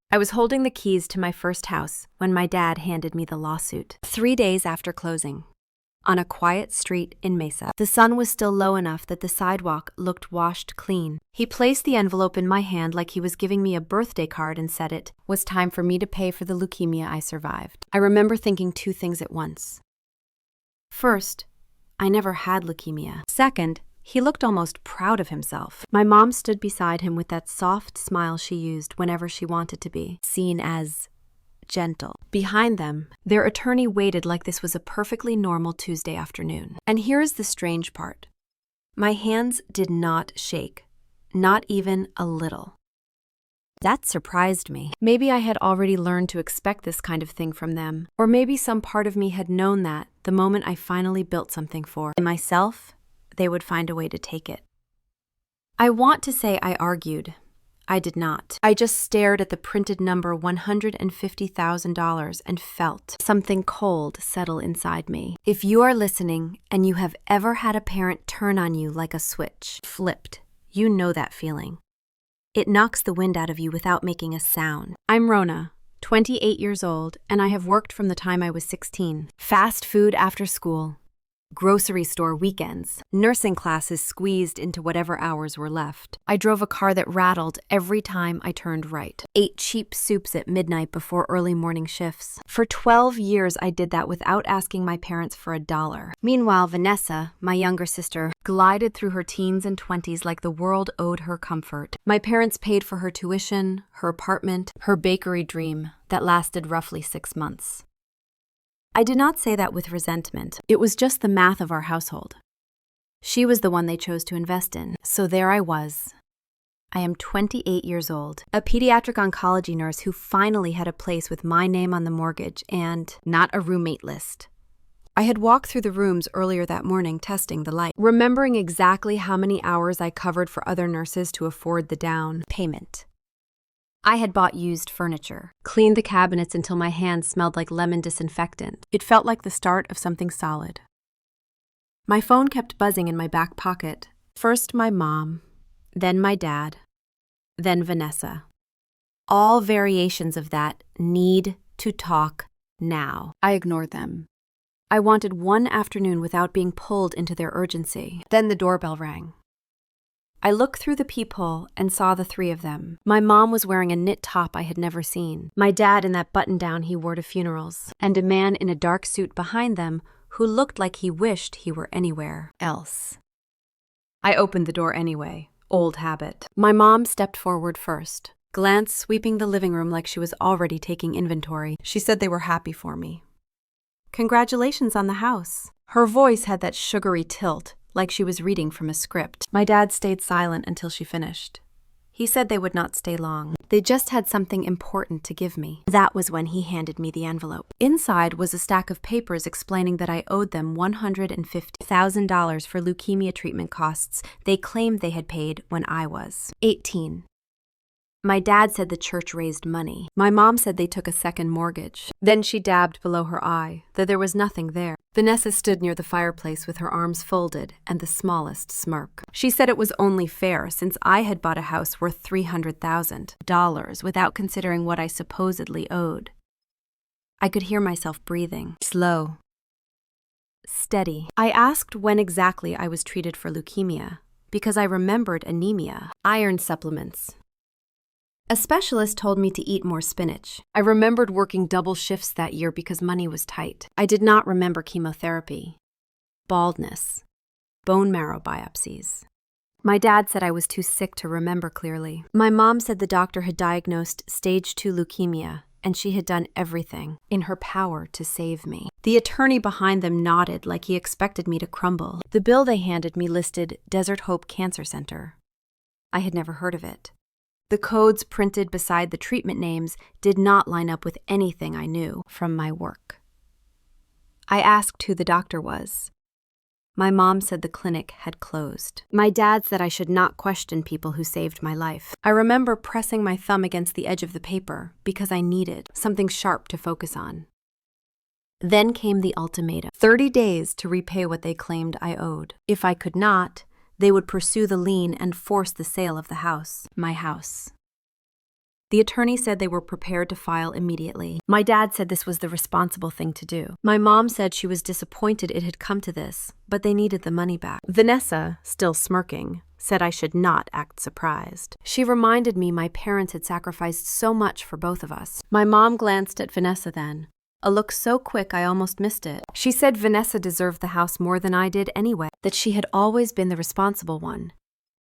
I was holding the keys to my first house when my dad handed me the lawsuit. 3 days after closing, on a quiet street in Mesa, the sun was still low enough that the sidewalk looked washed clean. He placed the envelope in my hand like he was giving me a birthday card and said it was time for me to pay for the leukemia I survived. I remember thinking two things at once. First, I never had leukemia. Second, he looked almost proud of himself. My mom stood beside him with that soft smile she used whenever she wanted to be seen as gentle. Behind them, their attorney waited like this was a perfectly normal Tuesday afternoon. And here's the strange part. My hands did not shake, not even a little. That surprised me. Maybe I had already learned to expect this kind of thing from them, or maybe some part of me had known that the moment I finally built something for myself, they would find a way to take it. I want to say I argued. I did not. I just stared at the printed number $150,000 and felt something cold settle inside me. If you are listening and you have ever had a parent turn on you like a switch, flipped, you know that feeling. It knocks the wind out of you without making a sound. I'm Rona, 28 years old, and I have worked from the time I was 16. Fast food after school, grocery store weekends, nursing classes squeezed into whatever hours were left. I drove a car that rattled every time I turned right. Ate cheap soups at midnight before early morning shifts. For 12 years, I did that without asking my parents for $1. Meanwhile, Vanessa, my younger sister, glided through her teens and 20s like the world owed her comfort. My parents paid for her tuition, her apartment, her bakery dream that lasted roughly 6 months. I did not say that with resentment. It was just the math of our household. She was the one they chose to invest in, so there I was. I am 28 years old, a pediatric oncology nurse who finally had a place with my name on the mortgage and not a roommate list. I had walked through the rooms earlier that morning testing the light, remembering exactly how many hours I covered for other nurses to afford the down payment. I had bought used furniture, cleaned the cabinets until my hands smelled like lemon disinfectant. It felt like the start of something solid. My phone kept buzzing in my back pocket. First my mom, then my dad, then Vanessa. All variations of that need to talk now. I ignored them. I wanted one afternoon without being pulled into their urgency. Then the doorbell rang. I looked through the peephole and saw the three of them. My mom was wearing a knit top I had never seen, my dad in that button-down he wore to funerals, and a man in a dark suit behind them who looked like he wished he were anywhere else. I opened the door anyway, old habit. My mom stepped forward first, glance sweeping the living room like she was already taking inventory. She said they were happy for me. "Congratulations on the house." Her voice had that sugary tilt, like she was reading from a script. My dad stayed silent until she finished. He said they would not stay long. They just had something important to give me. That was when he handed me the envelope. Inside was a stack of papers explaining that I owed them $150,000 for leukemia treatment costs they claimed they had paid when I was 18. My dad said the church raised money. My mom said they took a second mortgage. Then she dabbed below her eye that there was nothing there. Vanessa stood near the fireplace with her arms folded and the smallest smirk. She said it was only fair since I had bought a house worth $300,000 without considering what I supposedly owed. I could hear myself breathing. Slow. Steady. I asked when exactly I was treated for leukemia because I remembered anemia, iron supplements. A specialist told me to eat more spinach. I remembered working double shifts that year because money was tight. I did not remember chemotherapy, baldness, bone marrow biopsies. My dad said I was too sick to remember clearly. My mom said the doctor had diagnosed stage 2 leukemia, and she had done everything in her power to save me. The attorney behind them nodded like he expected me to crumble. The bill they handed me listed Desert Hope Cancer Center. I had never heard of it. The codes printed beside the treatment names did not line up with anything I knew from my work. I asked who the doctor was. My mom said the clinic had closed. My dad said I should not question people who saved my life. I remember pressing my thumb against the edge of the paper because I needed something sharp to focus on. Then came the ultimatum: 30 days to repay what they claimed I owed. If I could not, they would pursue the lien and force the sale of the house, my house. The attorney said they were prepared to file immediately. My dad said this was the responsible thing to do. My mom said she was disappointed it had come to this, but they needed the money back. Vanessa, still smirking, said I should not act surprised. She reminded me my parents had sacrificed so much for both of us. My mom glanced at Vanessa then. A look so quick I almost missed it. She said Vanessa deserved the house more than I did anyway, that she had always been the responsible one.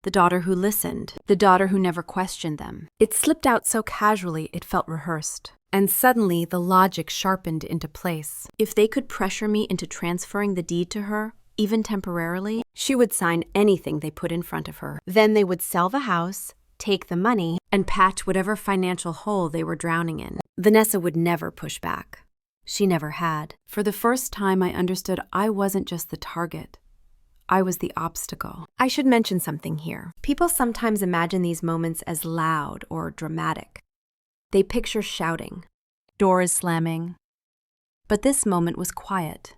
The daughter who listened, the daughter who never questioned them. It slipped out so casually it felt rehearsed. And suddenly the logic sharpened into place. If they could pressure me into transferring the deed to her, even temporarily, she would sign anything they put in front of her. Then they would sell the house, take the money, and patch whatever financial hole they were drowning in. Vanessa would never push back. She never had. For the first time, I understood I wasn't just the target. I was the obstacle. I should mention something here. People sometimes imagine these moments as loud or dramatic. They picture shouting, doors slamming. But this moment was quiet.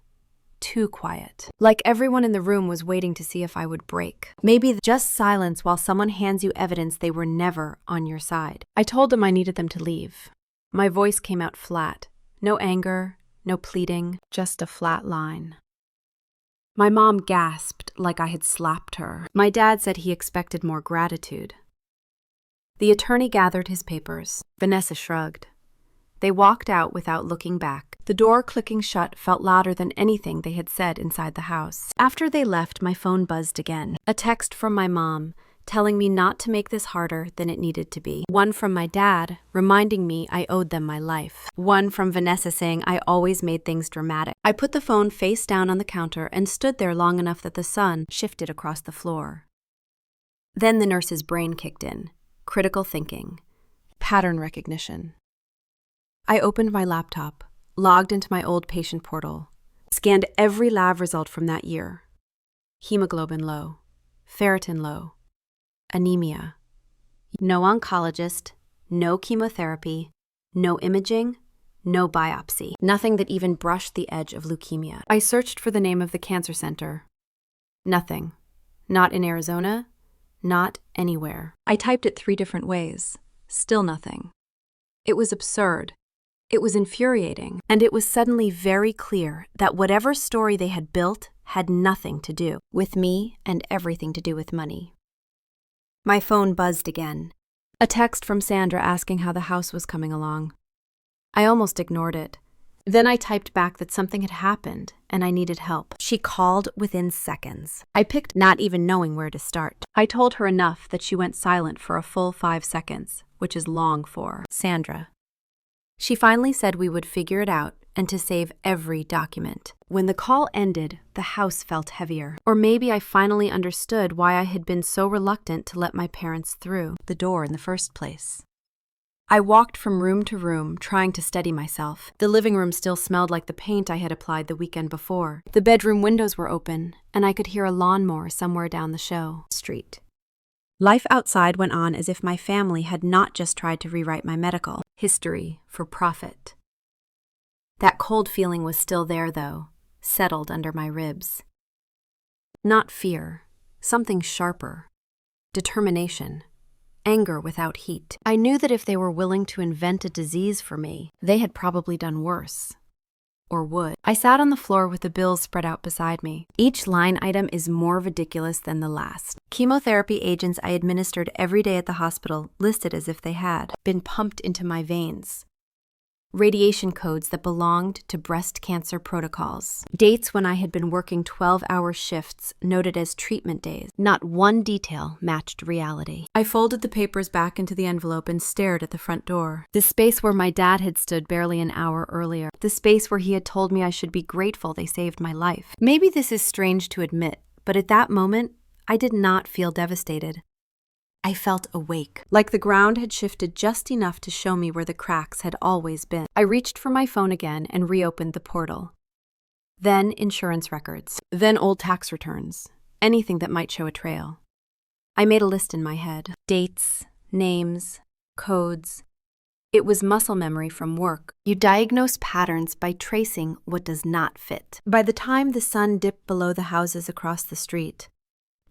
Too quiet. Like everyone in the room was waiting to see if I would break. Maybe just silence while someone hands you evidence they were never on your side. I told them I needed them to leave. My voice came out flat. No anger, no pleading, just a flat line. My mom gasped like I had slapped her. My dad said he expected more gratitude. The attorney gathered his papers. Vanessa shrugged. They walked out without looking back. The door clicking shut felt louder than anything they had said inside the house. After they left, my phone buzzed again. A text from my mom, telling me not to make this harder than it needed to be. One from my dad, reminding me I owed them my life. One from Vanessa saying I always made things dramatic. I put the phone face down on the counter and stood there long enough that the sun shifted across the floor. Then the nurse's brain kicked in. Critical thinking. Pattern recognition. I opened my laptop, logged into my old patient portal, scanned every lab result from that year. Hemoglobin low. Ferritin low. Anemia. No oncologist, no chemotherapy, no imaging, no biopsy. Nothing that even brushed the edge of leukemia. I searched for the name of the cancer center. Nothing. Not in Arizona, not anywhere. I typed it 3 different ways. Still nothing. It was absurd. It was infuriating. And it was suddenly very clear that whatever story they had built had nothing to do with me and everything to do with money. My phone buzzed again. A text from Sandra asking how the house was coming along. I almost ignored it. Then I typed back that something had happened and I needed help. She called within seconds. I picked, not even knowing where to start. I told her enough that she went silent for a full 5 seconds, which is long for Sandra. She finally said we would figure it out and to save every document. When the call ended, the house felt heavier. Or maybe I finally understood why I had been so reluctant to let my parents through the door in the first place. I walked from room to room, trying to steady myself. The living room still smelled like the paint I had applied the weekend before. The bedroom windows were open, and I could hear a lawnmower somewhere down the street. Life outside went on as if my family had not just tried to rewrite my medical history for profit. That cold feeling was still there, though, settled under my ribs. Not fear, something sharper. Determination. Anger without heat. I knew that if they were willing to invent a disease for me, they had probably done worse. Or would. I sat on the floor with the bills spread out beside me. Each line item is more ridiculous than the last. Chemotherapy agents I administered every day at the hospital listed as if they had been pumped into my veins. Radiation codes that belonged to breast cancer protocols. Dates when I had been working 12-hour shifts noted as treatment days. Not one detail matched reality. I folded the papers back into the envelope and stared at the front door. The space where my dad had stood barely an hour earlier. The space where he had told me I should be grateful they saved my life. Maybe this is strange to admit, but at that moment, I did not feel devastated. I felt awake, like the ground had shifted just enough to show me where the cracks had always been. I reached for my phone again and reopened the portal. Then insurance records. Then old tax returns. Anything that might show a trail. I made a list in my head. Dates, names, codes. It was muscle memory from work. You diagnose patterns by tracing what does not fit. By the time the sun dipped below the houses across the street,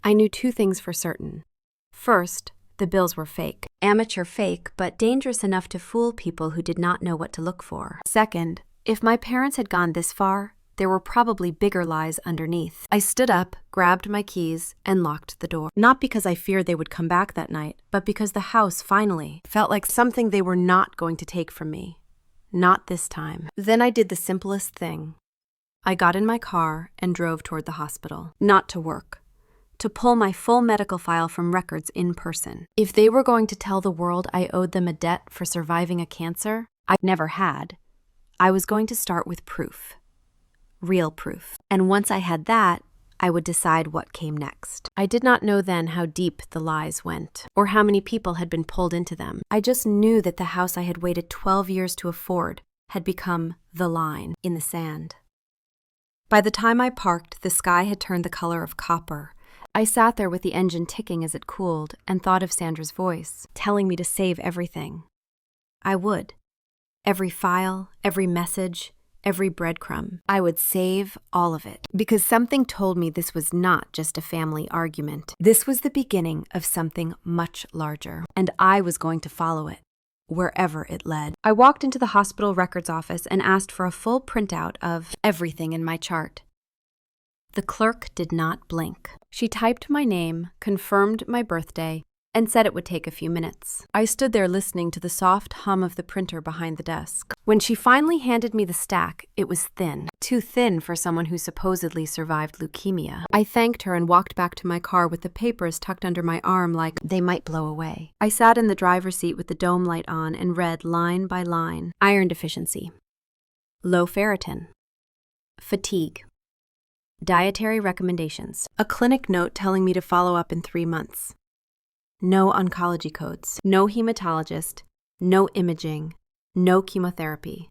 I knew 2 things for certain. First, The bills were fake. Amateur fake, but dangerous enough to fool people who did not know what to look for. Second, if my parents had gone this far, there were probably bigger lies underneath. I stood up, grabbed my keys, and locked the door. Not because I feared they would come back that night, but because the house finally felt like something they were not going to take from me. Not this time. Then I did the simplest thing. I got in my car and drove toward the hospital. Not to work. To pull my full medical file from records in person. If they were going to tell the world I owed them a debt for surviving a cancer I never had, I was going to start with proof. Real proof. And once I had that, I would decide what came next. I did not know then how deep the lies went, or how many people had been pulled into them. I just knew that the house I had waited 12 years to afford had become the line in the sand. By the time I parked, the sky had turned the color of copper. I sat there with the engine ticking as it cooled and thought of Sandra's voice, telling me to save everything. I would. Every file, every message, every breadcrumb. I would save all of it, because something told me this was not just a family argument. This was the beginning of something much larger, and I was going to follow it, wherever it led. I walked into the hospital records office and asked for a full printout of everything in my chart. The clerk did not blink. She typed my name, confirmed my birthday, and said it would take a few minutes. I stood there listening to the soft hum of the printer behind the desk. When she finally handed me the stack, it was thin. Too thin for someone who supposedly survived leukemia. I thanked her and walked back to my car with the papers tucked under my arm like they might blow away. I sat in the driver's seat with the dome light on and read line by line. Iron deficiency. Low ferritin. Fatigue. Dietary recommendations. A clinic note telling me to follow up in 3 months. No oncology codes. No hematologist. No imaging. No chemotherapy.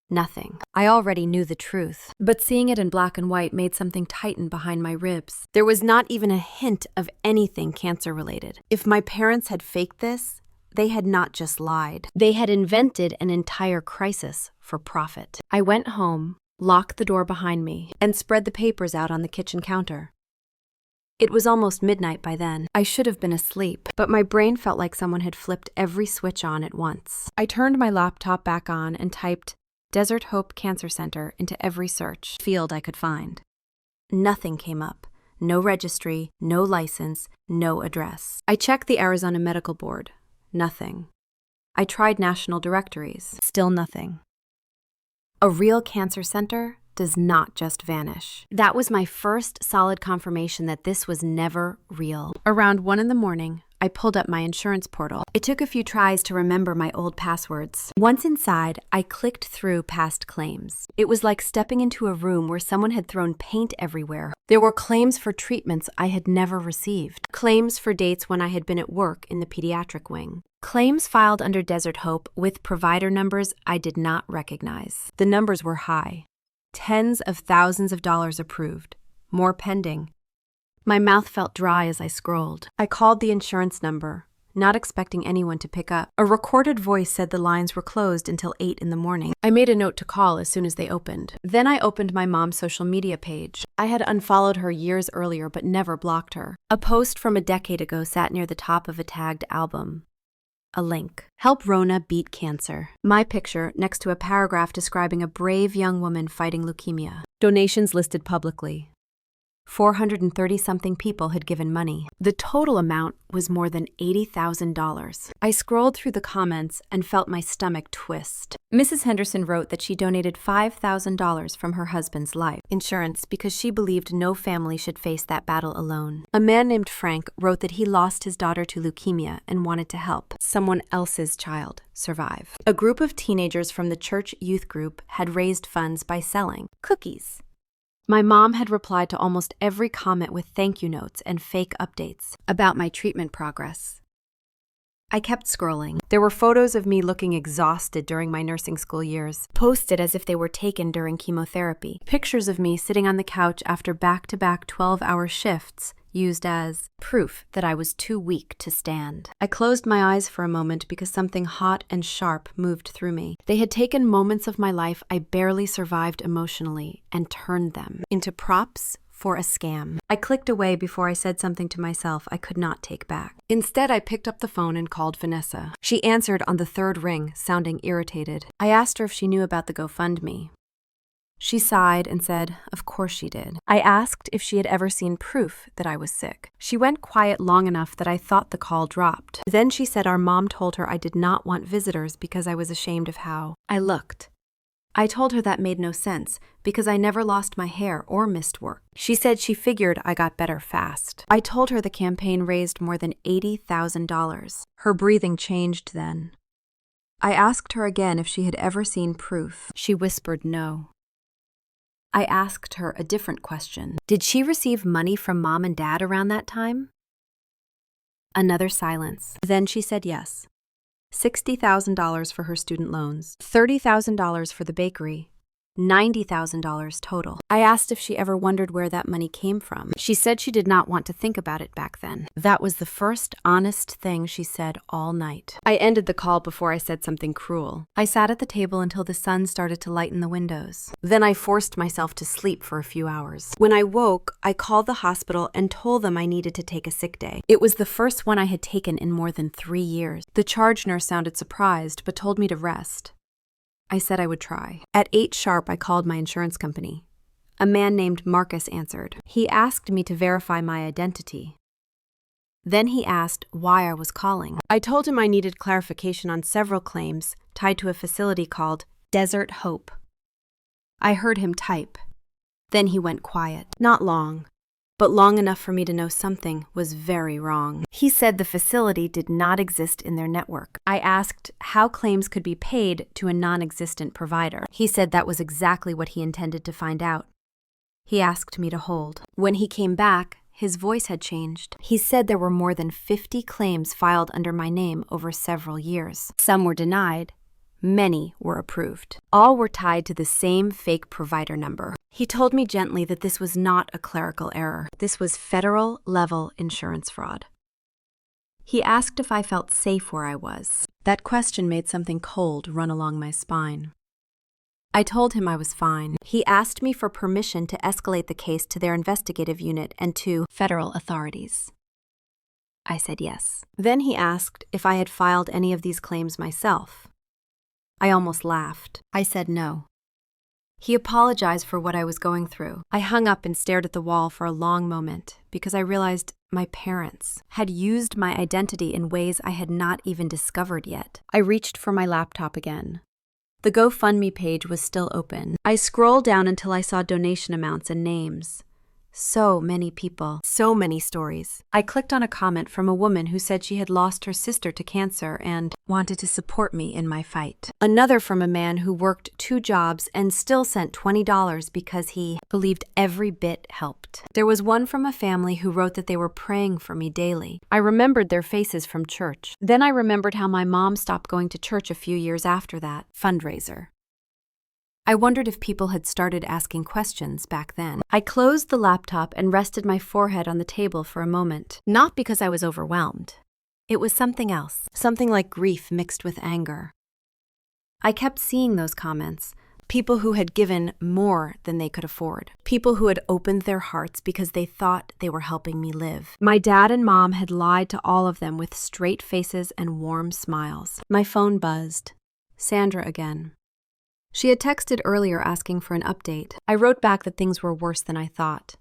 Nothing. I already knew the truth, but seeing it in black and white made something tighten behind my ribs. There was not even a hint of anything cancer-related. If my parents had faked this, they had not just lied. They had invented an entire crisis for profit. I went home, locked the door behind me, and spread the papers out on the kitchen counter. It was almost midnight by then. I should have been asleep, but my brain felt like someone had flipped every switch on at once. I turned my laptop back on and typed Desert Hope Cancer Center into every search field I could find. Nothing came up. No registry, no license, no address. I checked the Arizona Medical Board. Nothing. I tried national directories. Still nothing. A real cancer center does not just vanish. That was my first solid confirmation that this was never real. Around 1 a.m, I pulled up my insurance portal. It took a few tries to remember my old passwords. Once inside, I clicked through past claims. It was like stepping into a room where someone had thrown paint everywhere. There were claims for treatments I had never received. Claims for dates when I had been at work in the pediatric wing. Claims filed under Desert Hope with provider numbers I did not recognize. The numbers were high. Tens of thousands of dollars approved. More pending. My mouth felt dry as I scrolled. I called the insurance number, not expecting anyone to pick up. A recorded voice said the lines were closed until 8 a.m. I made a note to call as soon as they opened. Then I opened my mom's social media page. I had unfollowed her years earlier but never blocked her. A post from a decade ago sat near the top of a tagged album. A link. Help Rona beat cancer. My picture next to a paragraph describing a brave young woman fighting leukemia. Donations listed publicly. 430-something people had given money. The total amount was more than $80,000. I scrolled through the comments and felt my stomach twist. Mrs. Henderson wrote that she donated $5,000 from her husband's life insurance because she believed no family should face that battle alone. A man named Frank wrote that he lost his daughter to leukemia and wanted to help someone else's child survive. A group of teenagers from the church youth group had raised funds by selling cookies. My mom had replied to almost every comment with thank you notes and fake updates about my treatment progress. I kept scrolling. There were photos of me looking exhausted during my nursing school years, posted as if they were taken during chemotherapy. Pictures of me sitting on the couch after back-to-back 12-hour shifts used as proof that I was too weak to stand. I closed my eyes for a moment because something hot and sharp moved through me. They had taken moments of my life I barely survived emotionally and turned them into props for a scam. I clicked away before I said something to myself I could not take back. Instead, I picked up the phone and called Vanessa. She answered on the third ring, sounding irritated. I asked her if she knew about the GoFundMe. She sighed and said, of course she did. I asked if she had ever seen proof that I was sick. She went quiet long enough that I thought the call dropped. Then she said our mom told her I did not want visitors because I was ashamed of how I looked. I told her that made no sense because I never lost my hair or missed work. She said she figured I got better fast. I told her the campaign raised more than $80,000. Her breathing changed then. I asked her again if she had ever seen proof. She whispered no. I asked her a different question. Did she receive money from mom and dad around that time? Another silence. Then she said yes. $60,000 for her student loans, $30,000 for the bakery, $90,000 total. I asked if she ever wondered where that money came from. She said she did not want to think about it back then. That was the first honest thing she said all night. I ended the call before I said something cruel. I sat at the table until the sun started to lighten the windows. Then I forced myself to sleep for a few hours. When I woke, I called the hospital and told them I needed to take a sick day. It was the first one I had taken in more than 3 years. The charge nurse sounded surprised, but told me to rest. I said I would try. At 8 sharp, I called my insurance company. A man named Marcus answered. He asked me to verify my identity. Then he asked why I was calling. I told him I needed clarification on several claims tied to a facility called Desert Hope. I heard him type. Then he went quiet. Not long, but long enough for me to know something was very wrong. He said the facility did not exist in their network. I asked how claims could be paid to a non-existent provider. He said that was exactly what he intended to find out. He asked me to hold. When he came back, his voice had changed. He said there were more than 50 claims filed under my name over several years. Some were denied. Many were approved. All were tied to the same fake provider number. He told me gently that this was not a clerical error. This was federal-level insurance fraud. He asked if I felt safe where I was. That question made something cold run along my spine. I told him I was fine. He asked me for permission to escalate the case to their investigative unit and to federal authorities. I said yes. Then he asked if I had filed any of these claims myself. I almost laughed. I said no. He apologized for what I was going through. I hung up and stared at the wall for a long moment because I realized my parents had used my identity in ways I had not even discovered yet. I reached for my laptop again. The GoFundMe page was still open. I scrolled down until I saw donation amounts and names. So many people, so many stories. I clicked on a comment from a woman who said she had lost her sister to cancer and wanted to support me in my fight. Another from a man who worked 2 jobs and still sent $20 because he believed every bit helped. There was one from a family who wrote that they were praying for me daily. I remembered their faces from church. Then I remembered how my mom stopped going to church a few years after that fundraiser. I wondered if people had started asking questions back then. I closed the laptop and rested my forehead on the table for a moment, not because I was overwhelmed. It was something else, something like grief mixed with anger. I kept seeing those comments, people who had given more than they could afford, people who had opened their hearts because they thought they were helping me live. My dad and mom had lied to all of them with straight faces and warm smiles. My phone buzzed. Sandra again. She had texted earlier asking for an update. I wrote back that things were worse than I thought.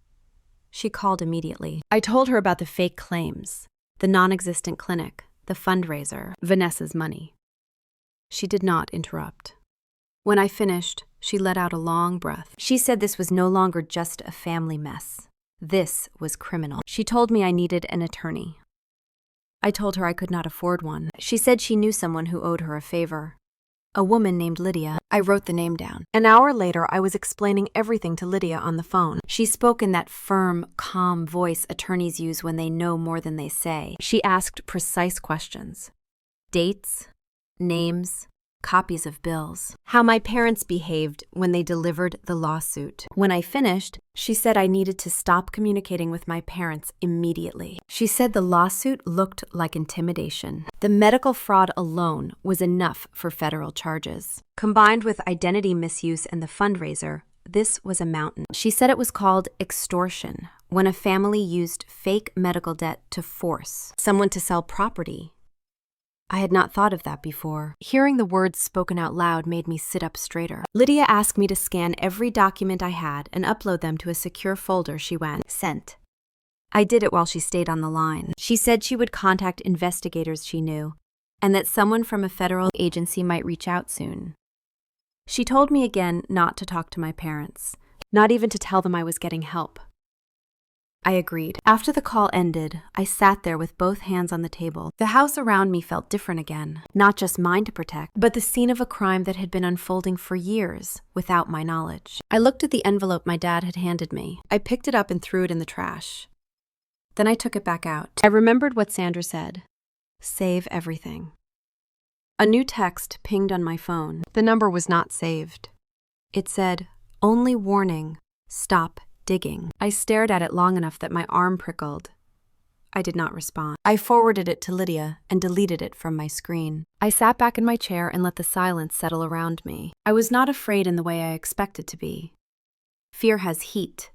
She called immediately. I told her about the fake claims, the non-existent clinic, the fundraiser, Vanessa's money. She did not interrupt. When I finished, she let out a long breath. She said this was no longer just a family mess. This was criminal. She told me I needed an attorney. I told her I could not afford one. She said she knew someone who owed her a favor. A woman named Lydia. I wrote the name down. An hour later, I was explaining everything to Lydia on the phone. She spoke in that firm, calm voice attorneys use when they know more than they say. She asked precise questions. Dates, names, copies of bills. How my parents behaved when they delivered the lawsuit. When I finished, she said I needed to stop communicating with my parents immediately. She said the lawsuit looked like intimidation. The medical fraud alone was enough for federal charges. Combined with identity misuse and the fundraiser, This was a mountain. She said it was called extortion, when a family used fake medical debt to force someone to sell property. I had not thought of that before. Hearing the words spoken out loud made me sit up straighter. Lydia asked me to scan every document I had and upload them to a secure folder. She went, "Sent." I did it while she stayed on the line. She said she would contact investigators she knew, and that someone from a federal agency might reach out soon. She told me again not to talk to my parents, not even to tell them I was getting help. I agreed. After the call ended, I sat there with both hands on the table. The house around me felt different again, not just mine to protect, but the scene of a crime that had been unfolding for years without my knowledge. I looked at the envelope my dad had handed me. I picked it up and threw it in the trash. Then I took it back out. I remembered what Sandra said. Save everything. A new text pinged on my phone. The number was not saved. It said, "Only warning, stop digging." I stared at it long enough that my arm prickled. I did not respond. I forwarded it to Lydia and deleted it from my screen. I sat back in my chair and let the silence settle around me. I was not afraid in the way I expected to be. Fear has heat.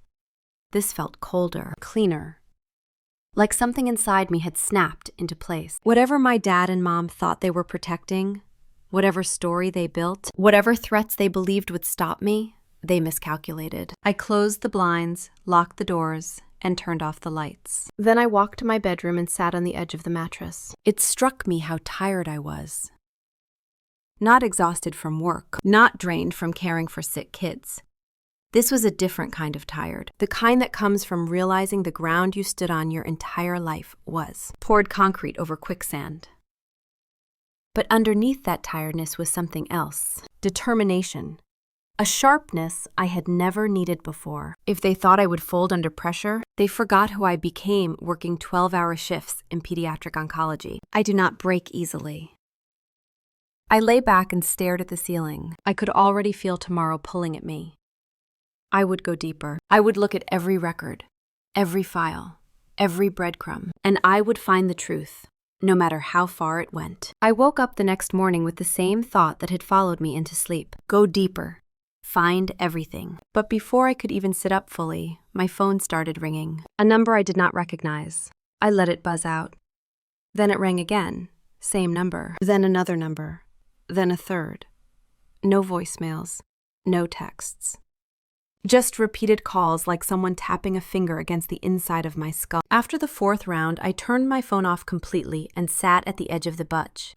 This felt colder, cleaner. Like something inside me had snapped into place. Whatever my dad and mom thought they were protecting, whatever story they built, whatever threats they believed would stop me, they miscalculated. I closed the blinds, locked the doors, and turned off the lights. Then I walked to my bedroom and sat on the edge of the mattress. It struck me how tired I was. Not exhausted from work, not drained from caring for sick kids. This was a different kind of tired, the kind that comes from realizing the ground you stood on your entire life was poured concrete over quicksand. But underneath that tiredness was something else, determination, a sharpness I had never needed before. If they thought I would fold under pressure, they forgot who I became working 12-hour shifts in pediatric oncology. I do not break easily. I lay back and stared at the ceiling. I could already feel tomorrow pulling at me. I would go deeper. I would look at every record, every file, every breadcrumb, and I would find the truth, no matter how far it went. I woke up the next morning with the same thought that had followed me into sleep. Go deeper. Find everything. But before I could even sit up fully, my phone started ringing. A number I did not recognize. I let it buzz out. Then it rang again. Same number. Then another number. Then a third. No voicemails. No texts. Just repeated calls like someone tapping a finger against the inside of my skull. After the fourth round, I turned my phone off completely and sat at the edge of the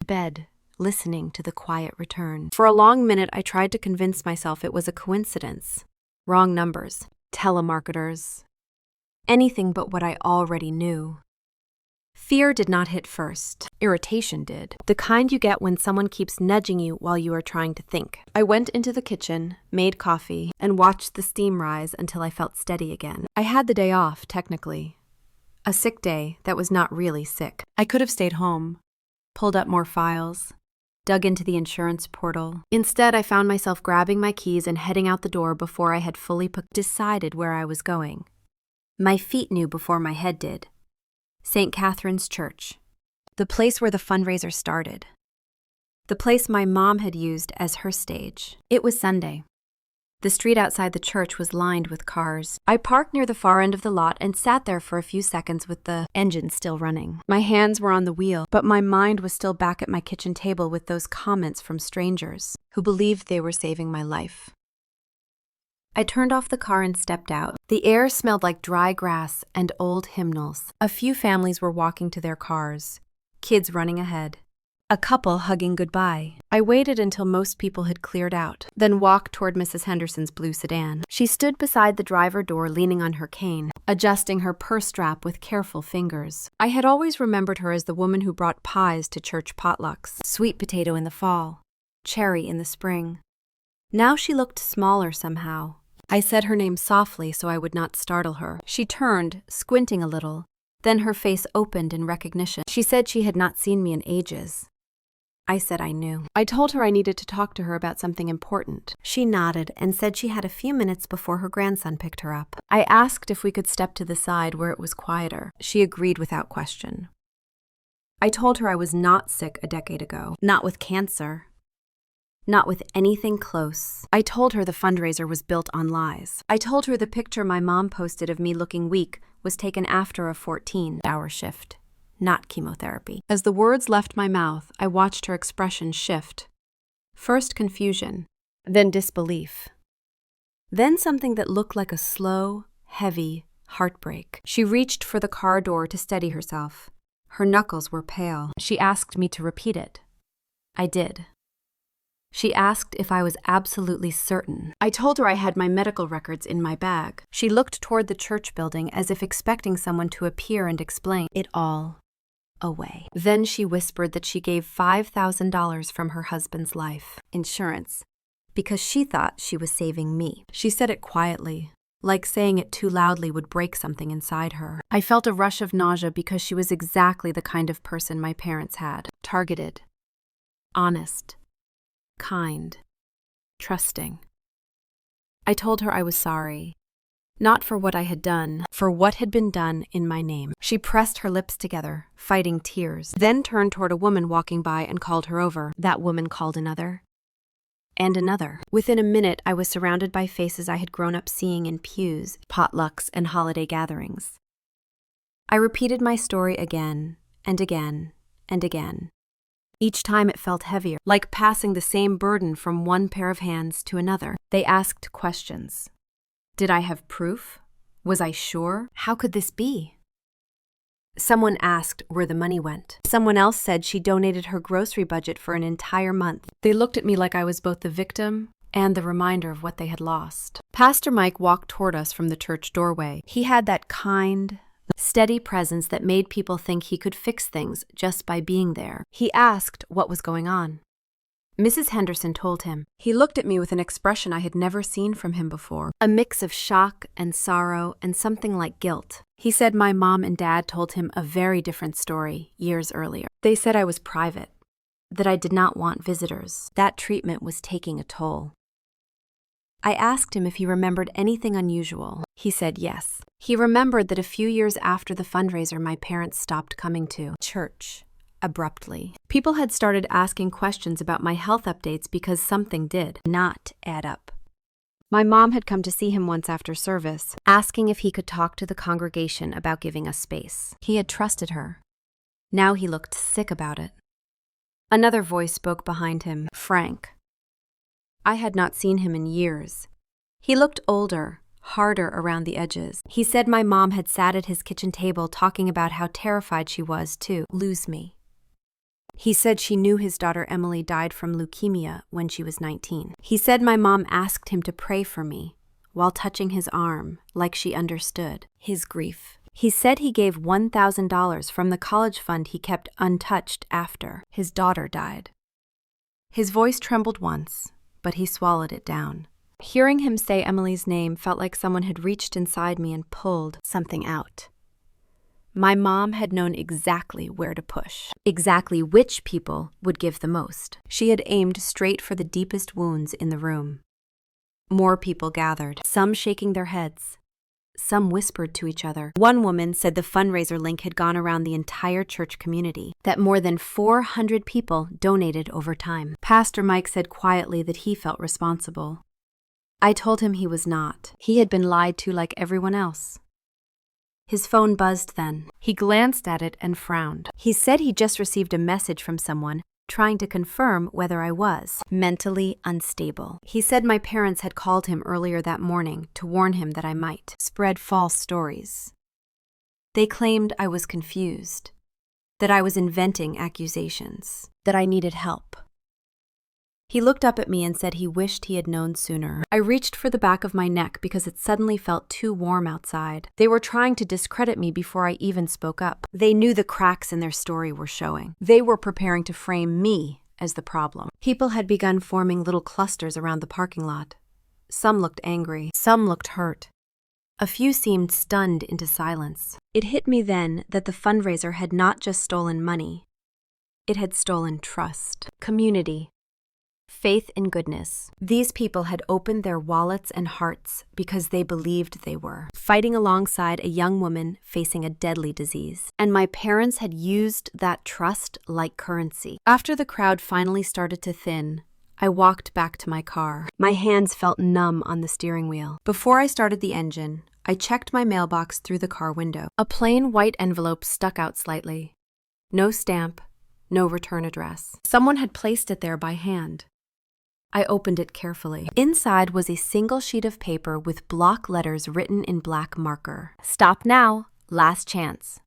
bed, listening to the quiet return. For a long minute, I tried to convince myself it was a coincidence. Wrong numbers, telemarketers, anything but what I already knew. Fear did not hit first. Irritation did. The kind you get when someone keeps nudging you while you are trying to think. I went into the kitchen, made coffee, and watched the steam rise until I felt steady again. I had the day off, technically. A sick day that was not really sick. I could have stayed home, pulled up more files, dug into the insurance portal. Instead, I found myself grabbing my keys and heading out the door before I had fully decided where I was going. My feet knew before my head did. St. Catherine's Church, the place where the fundraiser started, the place my mom had used as her stage. It was Sunday. The street outside the church was lined with cars. I parked near the far end of the lot and sat there for a few seconds with the engine still running. My hands were on the wheel, but my mind was still back at my kitchen table with those comments from strangers who believed they were saving my life. I turned off the car and stepped out. The air smelled like dry grass and old hymnals. A few families were walking to their cars, kids running ahead, a couple hugging goodbye. I waited until most people had cleared out, then walked toward Mrs. Henderson's blue sedan. She stood beside the driver door leaning on her cane, adjusting her purse strap with careful fingers. I had always remembered her as the woman who brought pies to church potlucks, sweet potato in the fall, cherry in the spring. Now she looked smaller somehow. I said her name softly so I would not startle her. She turned, squinting a little. Then her face opened in recognition. She said she had not seen me in ages. I said I knew. I told her I needed to talk to her about something important. She nodded and said she had a few minutes before her grandson picked her up. I asked if we could step to the side where it was quieter. She agreed without question. I told her I was not sick a decade ago, not with cancer. not with anything close. I told her the fundraiser was built on lies. I told her the picture my mom posted of me looking weak was taken after a 14-hour shift, not chemotherapy. As the words left my mouth, I watched her expression shift. First confusion, then disbelief. Then something that looked like a slow, heavy heartbreak. She reached for the car door to steady herself. Her knuckles were pale. She asked me to repeat it. I did. She asked if I was absolutely certain. I told her I had my medical records in my bag. She looked toward the church building as if expecting someone to appear and explain it all away. Then she whispered that she gave $5,000 from her husband's life insurance because she thought she was saving me. She said it quietly, like saying it too loudly would break something inside her. I felt a rush of nausea because she was exactly the kind of person my parents had. Targeted, honest, kind, trusting. I told her I was sorry, not for what I had done, for what had been done in my name. She pressed her lips together, fighting tears, then turned toward a woman walking by and called her over. That woman called another, and another. Within a minute, I was surrounded by faces I had grown up seeing in pews, potlucks, and holiday gatherings. I repeated my story again and again and again. Each time it felt heavier, like passing the same burden from one pair of hands to another. They asked questions. Did I have proof? Was I sure? How could this be? Someone asked where the money went. Someone else said she donated her grocery budget for an entire month. They looked at me like I was both the victim and the reminder of what they had lost. Pastor Mike walked toward us from the church doorway. He had that kind, steady presence that made people think he could fix things just by being there. He asked what was going on. Mrs. Henderson told him. He looked at me with an expression I had never seen from him before, a mix of shock and sorrow and something like guilt. He said my mom and dad told him a very different story years earlier. They said I was private, that I did not want visitors. That treatment was taking a toll. I asked him if he remembered anything unusual. He said yes. He remembered that a few years after the fundraiser my parents stopped coming to church. Abruptly. People had started asking questions about my health updates because something did not add up. My mom had come to see him once after service, asking if he could talk to the congregation about giving us space. He had trusted her. Now he looked sick about it. Another voice spoke behind him, Frank. I had not seen him in years. He looked older, harder around the edges. He said my mom had sat at his kitchen table talking about how terrified she was to lose me. He said she knew his daughter Emily died from leukemia when she was 19. He said my mom asked him to pray for me while touching his arm, like she understood his grief. He said he gave $1,000 from the college fund he kept untouched after his daughter died. His voice trembled once, but he swallowed it down. Hearing him say Emily's name felt like someone had reached inside me and pulled something out. My mom had known exactly where to push, exactly which people would give the most. She had aimed straight for the deepest wounds in the room. More people gathered, some shaking their heads. Some whispered to each other. One woman said the fundraiser link had gone around the entire church community, that more than 400 people donated over time. Pastor Mike said quietly that he felt responsible. I told him he was not. He had been lied to like everyone else. His phone buzzed then. He glanced at it and frowned. He said he just received a message from someone trying to confirm whether I was mentally unstable. He said my parents had called him earlier that morning to warn him that I might spread false stories. They claimed I was confused, that I was inventing accusations, that I needed help. He looked up at me and said he wished he had known sooner. I reached for the back of my neck because it suddenly felt too warm outside. They were trying to discredit me before I even spoke up. They knew the cracks in their story were showing. They were preparing to frame me as the problem. People had begun forming little clusters around the parking lot. Some looked angry. Some looked hurt. A few seemed stunned into silence. It hit me then that the fundraiser had not just stolen money. It had stolen trust, community, faith in goodness. These people had opened their wallets and hearts because they believed they were fighting alongside a young woman facing a deadly disease. And my parents had used that trust like currency. After the crowd finally started to thin, I walked back to my car. My hands felt numb on the steering wheel. Before I started the engine, I checked my mailbox through the car window. A plain white envelope stuck out slightly. No stamp, no return address. Someone had placed it there by hand. I opened it carefully. Inside was a single sheet of paper with block letters written in black marker. Stop now. Last chance.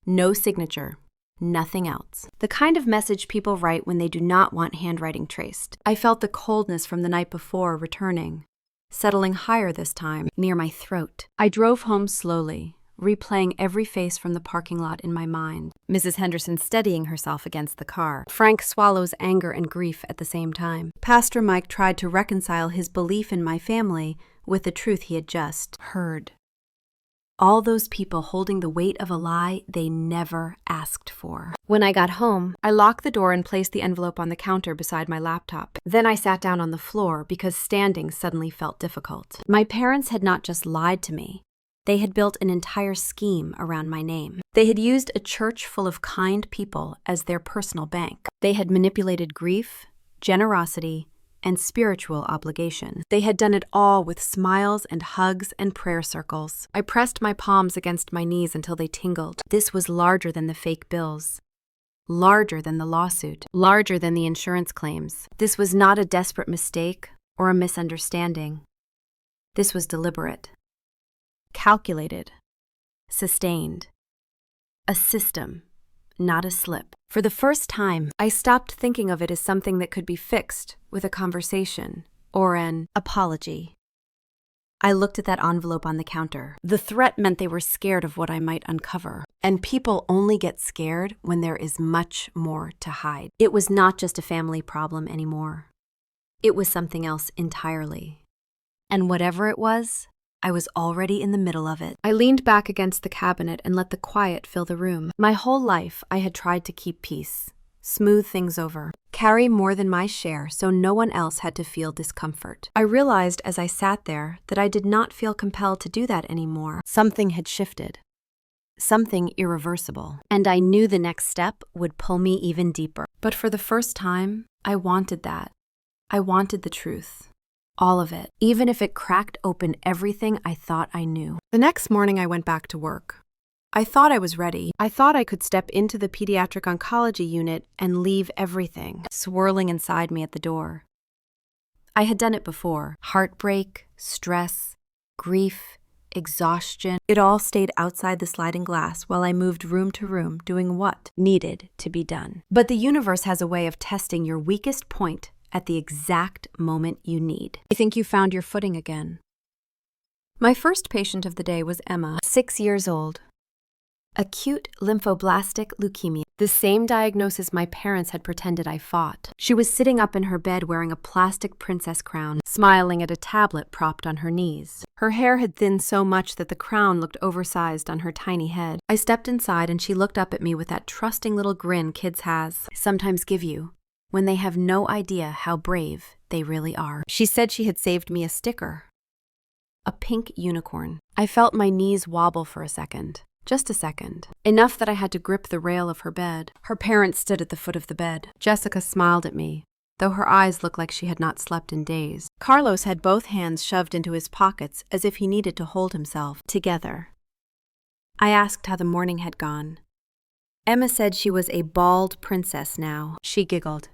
No signature. Nothing else. The kind of message people write when they do not want handwriting traced. I felt the coldness from the night before returning, settling higher this time, near my throat. I drove home slowly, replaying every face from the parking lot in my mind. Mrs. Henderson steadying herself against the car. Frank Swallow's anger and grief at the same time. Pastor Mike tried to reconcile his belief in my family with the truth he had just heard. All those people holding the weight of a lie they never asked for. When I got home, I locked the door and placed the envelope on the counter beside my laptop. Then I sat down on the floor because standing suddenly felt difficult. My parents had not just lied to me. They had built an entire scheme around my name. They had used a church full of kind people as their personal bank. They had manipulated grief, generosity, and spiritual obligation. They had done it all with smiles and hugs and prayer circles. I pressed my palms against my knees until they tingled. This was larger than the fake bills, larger than the lawsuit, larger than the insurance claims. This was not a desperate mistake or a misunderstanding. This was deliberate, calculated, sustained. A system, not a slip. For the first time, I stopped thinking of it as something that could be fixed with a conversation or an apology. I looked at that envelope on the counter. The threat meant they were scared of what I might uncover. And people only get scared when there is much more to hide. It was not just a family problem anymore. It was something else entirely. And whatever it was, I was already in the middle of it. I leaned back against the cabinet and let the quiet fill the room. My whole life, I had tried to keep peace, smooth things over, carry more than my share so no one else had to feel discomfort. I realized as I sat there that I did not feel compelled to do that anymore. Something had shifted. Something irreversible. And I knew the next step would pull me even deeper. But for the first time, I wanted that. I wanted the truth. All of it, even if it cracked open everything I thought I knew. The next morning I went back to work. I thought I was ready. I thought I could step into the pediatric oncology unit and leave everything swirling inside me at the door. I had done it before. Heartbreak, stress, grief, exhaustion. It all stayed outside the sliding glass while I moved room to room doing what needed to be done. But the universe has a way of testing your weakest point at the exact moment you need. I think you found your footing again. My first patient of the day was Emma, 6 years old. Acute lymphoblastic leukemia, the same diagnosis my parents had pretended I fought. She was sitting up in her bed wearing a plastic princess crown, smiling at a tablet propped on her knees. Her hair had thinned so much that the crown looked oversized on her tiny head. I stepped inside and she looked up at me with that trusting little grin kids sometimes give you when they have no idea how brave they really are. She said she had saved me a sticker. A pink unicorn. I felt my knees wobble for a second. Just a second. Enough that I had to grip the rail of her bed. Her parents stood at the foot of the bed. Jessica smiled at me, though her eyes looked like she had not slept in days. Carlos had both hands shoved into his pockets as if he needed to hold himself together. I asked how the morning had gone. Emma said she was a bald princess now. She giggled.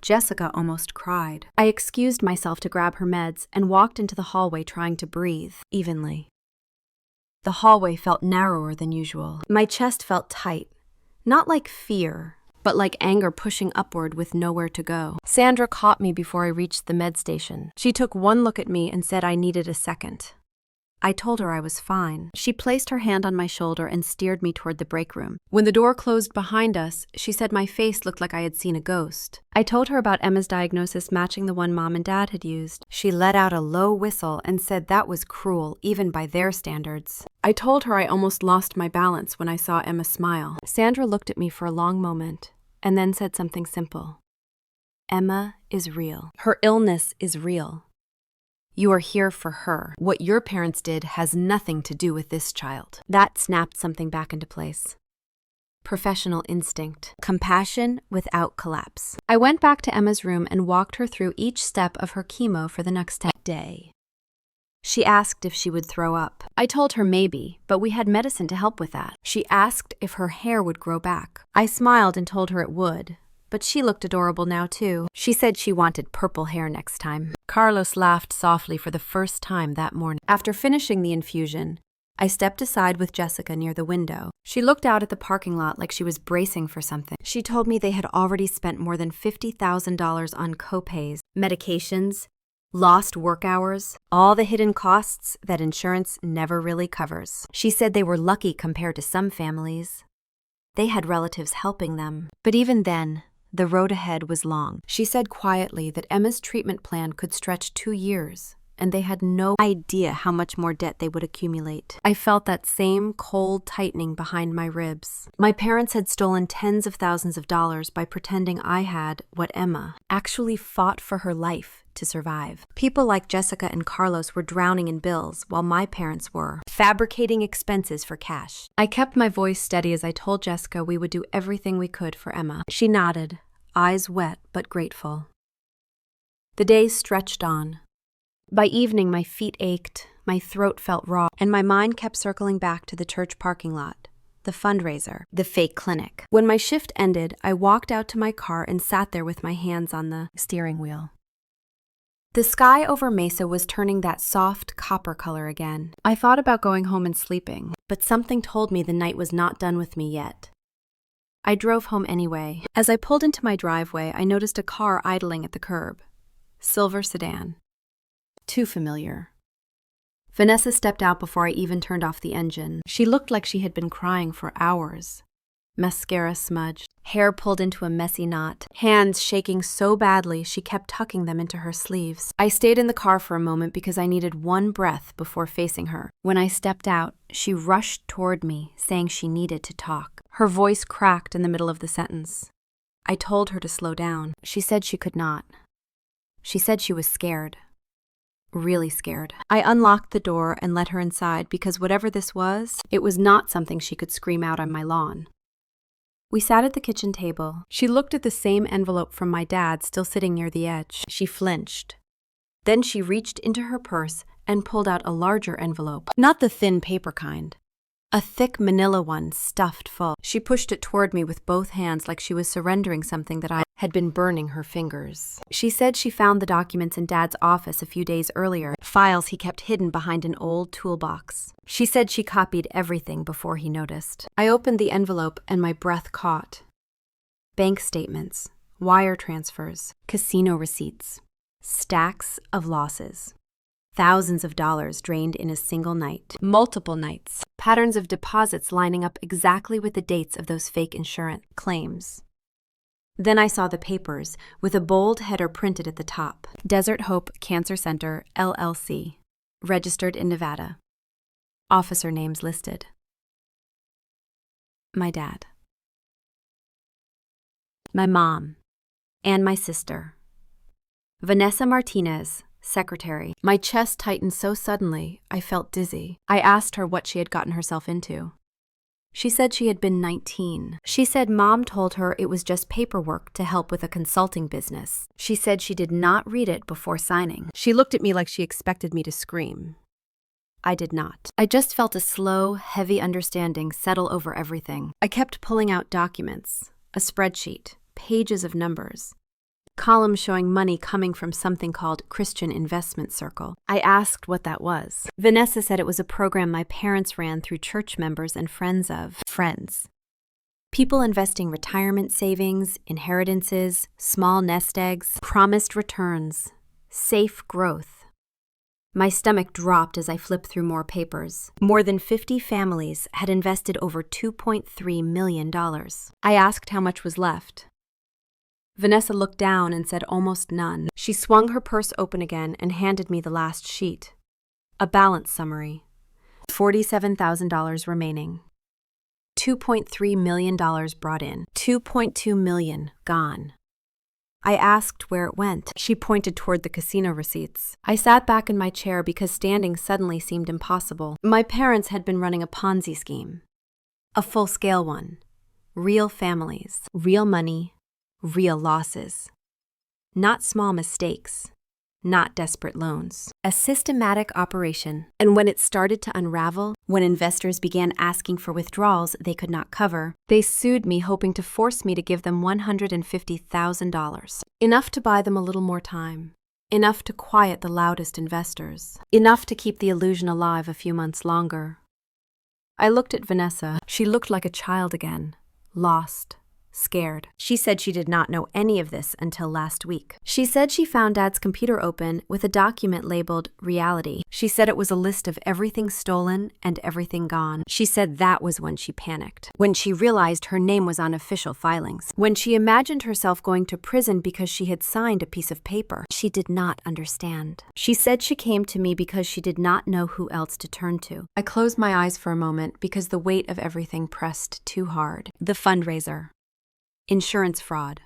Jessica almost cried. I excused myself to grab her meds and walked into the hallway trying to breathe evenly. The hallway felt narrower than usual. My chest felt tight, not like fear, but like anger pushing upward with nowhere to go. Sandra caught me before I reached the med station. She took one look at me and said I needed a second. I told her I was fine. She placed her hand on my shoulder and steered me toward the break room. When the door closed behind us, she said my face looked like I had seen a ghost. I told her about Emma's diagnosis matching the one Mom and Dad had used. She let out a low whistle and said that was cruel, even by their standards. I told her I almost lost my balance when I saw Emma smile. Sandra looked at me for a long moment and then said something simple. Emma is real. Her illness is real. You are here for her. What your parents did has nothing to do with this child. That snapped something back into place. professional instinct, compassion without collapse. I went back to Emma's room and walked her through each step of her chemo for the next day. She asked if she would throw up. I told her maybe, but we had medicine to help with that. She asked if her hair would grow back. I smiled and told her it would, but she looked adorable now too. She said she wanted purple hair next time. Carlos laughed softly for the first time that morning. After finishing the infusion, I stepped aside with Jessica near the window. She looked out at the parking lot like she was bracing for something. She told me they had already spent more than $50,000 on copays, medications, lost work hours, all the hidden costs that insurance never really covers. She said they were lucky compared to some families. They had relatives helping them. But even then, the road ahead was long. She said quietly that Emma's treatment plan could stretch 2 years, and they had no idea how much more debt they would accumulate. I felt that same cold tightening behind my ribs. My parents had stolen tens of thousands of dollars by pretending I had what Emma actually fought for her life to survive. People like Jessica and Carlos were drowning in bills while my parents were fabricating expenses for cash. I kept my voice steady as I told Jessica we would do everything we could for Emma. She nodded, eyes wet but grateful. The days stretched on. By evening, my feet ached, my throat felt raw, and my mind kept circling back to the church parking lot, the fundraiser, the fake clinic. When my shift ended, I walked out to my car and sat there with my hands on the steering wheel. The sky over Mesa was turning that soft copper color again. I thought about going home and sleeping, but something told me the night was not done with me yet. I drove home anyway. As I pulled into my driveway, I noticed a car idling at the curb. Silver sedan. Too familiar. Vanessa stepped out before I even turned off the engine. She looked like she had been crying for hours. Mascara smudged, hair pulled into a messy knot, hands shaking so badly she kept tucking them into her sleeves. I stayed in the car for a moment because I needed one breath before facing her. When I stepped out, she rushed toward me, saying she needed to talk. Her voice cracked in the middle of the sentence. I told her to slow down. She said she could not. She said she was scared. Really scared. I unlocked the door and let her inside because whatever this was, it was not something she could scream out on my lawn. We sat at the kitchen table. She looked at the same envelope from my dad still sitting near the edge. She flinched. Then she reached into her purse and pulled out a larger envelope. Not the thin paper kind. A thick manila one stuffed full. She pushed it toward me with both hands like she was surrendering something that I had been burning her fingers. She said she found the documents in Dad's office a few days earlier, files he kept hidden behind an old toolbox. She said she copied everything before he noticed. I opened the envelope and my breath caught. Bank statements, wire transfers, casino receipts, stacks of losses. Thousands of dollars drained in a single night. Multiple nights. Patterns of deposits lining up exactly with the dates of those fake insurance claims. Then I saw the papers, with a bold header printed at the top. Desert Hope Cancer Center, LLC. Registered in Nevada. Officer names listed. My dad. My mom. And my sister. Vanessa Martinez, secretary. My chest tightened so suddenly, I felt dizzy. I asked her what she had gotten herself into. She said she had been 19. She said Mom told her it was just paperwork to help with a consulting business. She said she did not read it before signing. She looked at me like she expected me to scream. I did not. I just felt a slow, heavy understanding settle over everything. I kept pulling out documents, a spreadsheet, pages of numbers. Columns showing money coming from something called Christian Investment Circle. I asked what that was. Vanessa said it was a program my parents ran through church members and friends of friends. People investing retirement savings, inheritances, small nest eggs, promised returns, safe growth. My stomach dropped as I flipped through more papers. More than 50 families had invested over $2.3 million. I asked how much was left. Vanessa looked down and said almost none. She swung her purse open again and handed me the last sheet. A balance summary. $47,000 remaining. $2.3 million brought in. $2.2 million gone. I asked where it went. She pointed toward the casino receipts. I sat back in my chair because standing suddenly seemed impossible. My parents had been running a Ponzi scheme. A full-scale one. Real families, real money, real losses. Not small mistakes, not desperate loans. A systematic operation. And when it started to unravel, when investors began asking for withdrawals they could not cover, they sued me hoping to force me to give them $150,000. Enough to buy them a little more time. Enough to quiet the loudest investors. Enough to keep the illusion alive a few months longer. I looked at Vanessa. She looked like a child again. Lost, scared. She said she did not know any of this until last week. She said she found Dad's computer open with a document labeled reality. She said it was a list of everything stolen and everything gone. She said that was when she panicked. When she realized her name was on official filings. When she imagined herself going to prison because she had signed a piece of paper. She did not understand. She said she came to me because she did not know who else to turn to. I closed my eyes for a moment because the weight of everything pressed too hard. The fundraiser. Insurance fraud,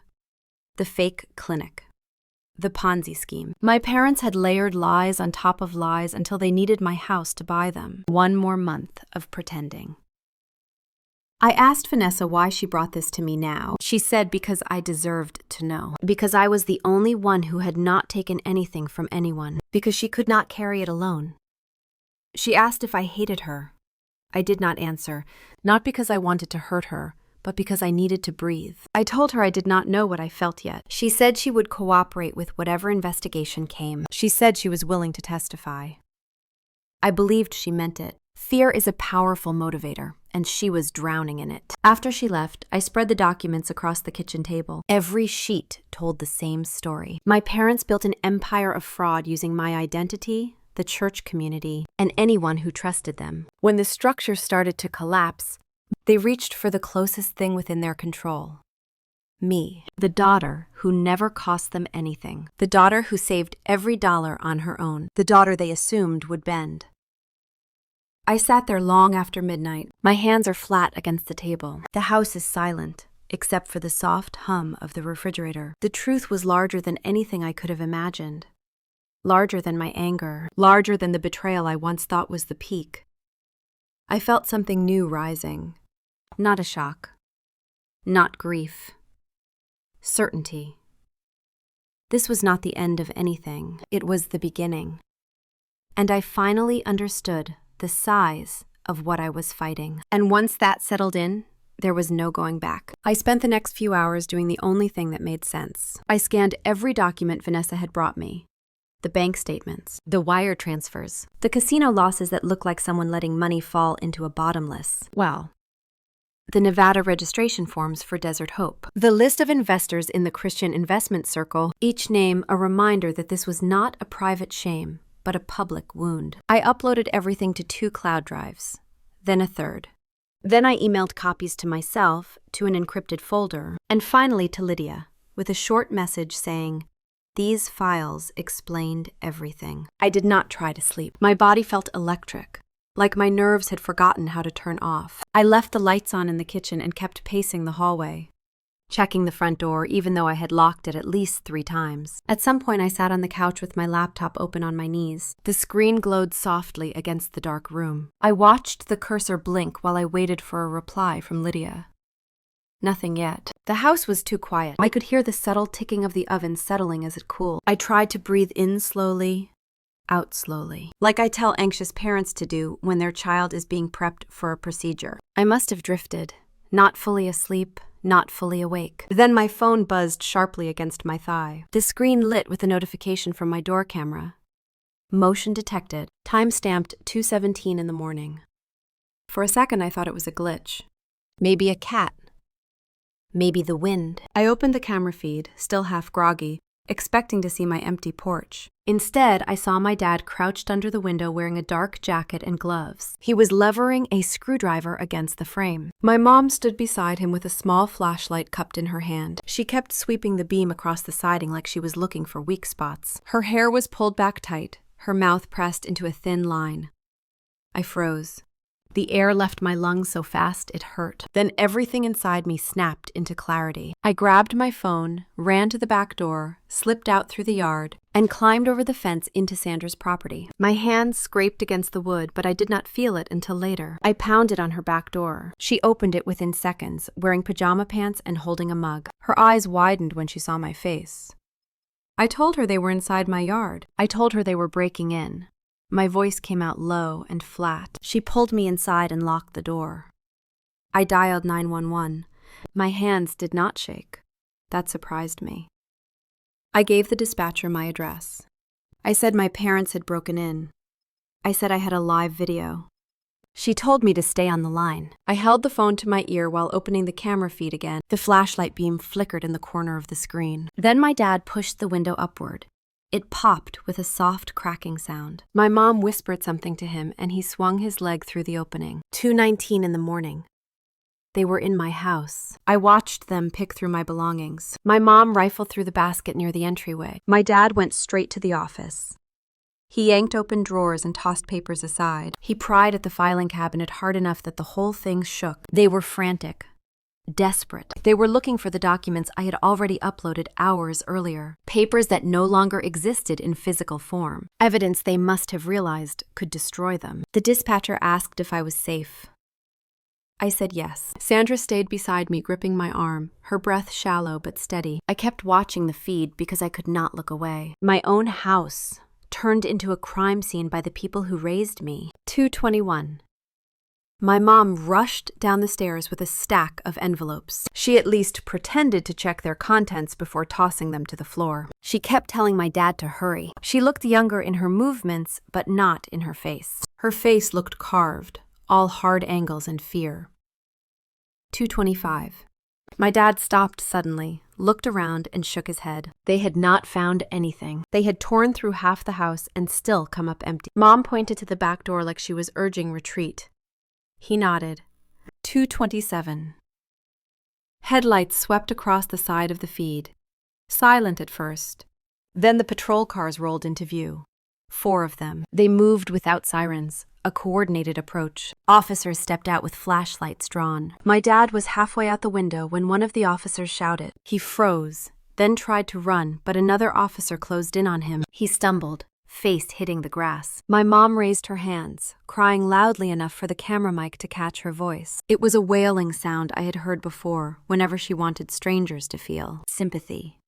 the fake clinic, the Ponzi scheme. My parents had layered lies on top of lies until they needed my house to buy them. One more month of pretending. I asked Vanessa why she brought this to me now. She said because I deserved to know. Because I was the only one who had not taken anything from anyone. Because she could not carry it alone. She asked if I hated her. I did not answer, not because I wanted to hurt her, but because I needed to breathe. I told her I did not know what I felt yet. She said she would cooperate with whatever investigation came. She said she was willing to testify. I believed she meant it. Fear is a powerful motivator, and she was drowning in it. After she left, I spread the documents across the kitchen table. Every sheet told the same story. My parents built an empire of fraud using my identity, the church community, and anyone who trusted them. When the structure started to collapse, they reached for the closest thing within their control. Me, the daughter who never cost them anything. The daughter who saved every dollar on her own. The daughter they assumed would bend. I sat there long after midnight. My hands are flat against the table. The house is silent, except for the soft hum of the refrigerator. The truth was larger than anything I could have imagined. Larger than my anger. Larger than the betrayal I once thought was the peak. I felt something new rising. Not a shock. Not grief. Certainty. This was not the end of anything. It was the beginning. And I finally understood the size of what I was fighting. And once that settled in, there was no going back. I spent the next few hours doing the only thing that made sense. I scanned every document Vanessa had brought me. The bank statements, the wire transfers, the casino losses that look like someone letting money fall into a bottomless well. The Nevada registration forms for Desert Hope. The list of investors in the Christian investment circle, each name a reminder that this was not a private shame, but a public wound. I uploaded everything to 2 cloud drives, then a third. Then I emailed copies to myself, to an encrypted folder, and finally to Lydia, with a short message saying, "These files explained everything." I did not try to sleep. My body felt electric, like my nerves had forgotten how to turn off. I left the lights on in the kitchen and kept pacing the hallway, checking the front door even though I had locked it at least 3 times. At some point I sat on the couch with my laptop open on my knees. The screen glowed softly against the dark room. I watched the cursor blink while I waited for a reply from Lydia. Nothing yet. The house was too quiet. I could hear the subtle ticking of the oven settling as it cooled. I tried to breathe in slowly, out slowly, like I tell anxious parents to do when their child is being prepped for a procedure. I must have drifted, not fully asleep, not fully awake. Then my phone buzzed sharply against my thigh. The screen lit with a notification from my door camera. Motion detected. Time stamped 2:17 in the morning. For a second I thought it was a glitch. Maybe a cat. Maybe the wind. I opened the camera feed, still half groggy, expecting to see my empty porch. Instead, I saw my dad crouched under the window wearing a dark jacket and gloves. He was levering a screwdriver against the frame. My mom stood beside him with a small flashlight cupped in her hand. She kept sweeping the beam across the siding like she was looking for weak spots. Her hair was pulled back tight, her mouth pressed into a thin line. I froze. The air left my lungs so fast it hurt. Then everything inside me snapped into clarity. I grabbed my phone, ran to the back door, slipped out through the yard, and climbed over the fence into Sandra's property. My hands scraped against the wood, but I did not feel it until later. I pounded on her back door. She opened it within seconds, wearing pajama pants and holding a mug. Her eyes widened when she saw my face. I told her they were inside my yard. I told her they were breaking in. My voice came out low and flat. She pulled me inside and locked the door. I dialed 911. My hands did not shake. That surprised me. I gave the dispatcher my address. I said my parents had broken in. I said I had a live video. She told me to stay on the line. I held the phone to my ear while opening the camera feed again. The flashlight beam flickered in the corner of the screen. Then my dad pushed the window upward. It popped with a soft cracking sound. My mom whispered something to him and he swung his leg through the opening. 2:19 in the morning. They were in my house. I watched them pick through my belongings. My mom rifled through the basket near the entryway. My dad went straight to the office. He yanked open drawers and tossed papers aside. He pried at the filing cabinet hard enough that the whole thing shook. They were frantic. Desperate. They were looking for the documents I had already uploaded hours earlier. Papers that no longer existed in physical form. Evidence they must have realized could destroy them. The dispatcher asked if I was safe. I said yes. Sandra stayed beside me, gripping my arm, her breath shallow but steady. I kept watching the feed because I could not look away. My own house turned into a crime scene by the people who raised me. 2:21. My mom rushed down the stairs with a stack of envelopes. She at least pretended to check their contents before tossing them to the floor. She kept telling my dad to hurry. She looked younger in her movements, but not in her face. Her face looked carved, all hard angles and fear. 2:25. My dad stopped suddenly, looked around, and shook his head. They had not found anything. They had torn through half the house and still come up empty. Mom pointed to the back door like she was urging retreat. He nodded. 2:27. Headlights swept across the side of the feed. Silent at first. Then the patrol cars rolled into view. 4 of them. They moved without sirens. A coordinated approach. Officers stepped out with flashlights drawn. My dad was halfway out the window when one of the officers shouted. He froze, then tried to run, but another officer closed in on him. He stumbled, face hitting the grass. My mom raised her hands, crying loudly enough for the camera mic to catch her voice. It was a wailing sound I had heard before whenever she wanted strangers to feel sympathy.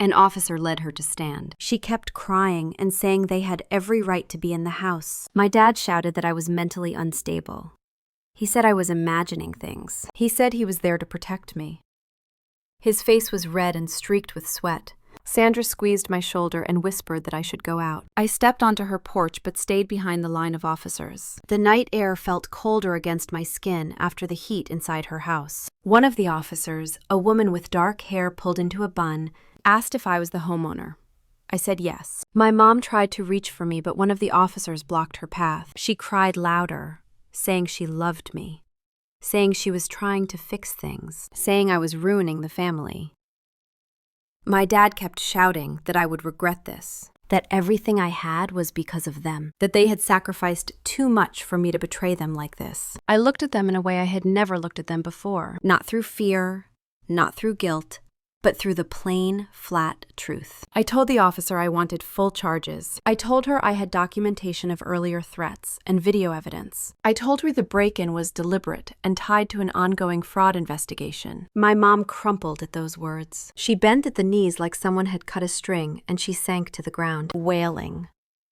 An officer led her to stand. She kept crying and saying they had every right to be in the house. My dad shouted that I was mentally unstable. He said I was imagining things. He said he was there to protect me. His face was red and streaked with sweat. Sandra squeezed my shoulder and whispered that I should go out. I stepped onto her porch but stayed behind the line of officers. The night air felt colder against my skin after the heat inside her house. One of the officers, a woman with dark hair pulled into a bun, asked if I was the homeowner. I said yes. My mom tried to reach for me, but one of the officers blocked her path. She cried louder, saying she loved me, saying she was trying to fix things, saying I was ruining the family. My dad kept shouting that I would regret this, that everything I had was because of them, that they had sacrificed too much for me to betray them like this. I looked at them in a way I had never looked at them before, not through fear, not through guilt, but through the plain, flat truth. I told the officer I wanted full charges. I told her I had documentation of earlier threats and video evidence. I told her the break-in was deliberate and tied to an ongoing fraud investigation. My mom crumpled at those words. She bent at the knees like someone had cut a string, and she sank to the ground, wailing.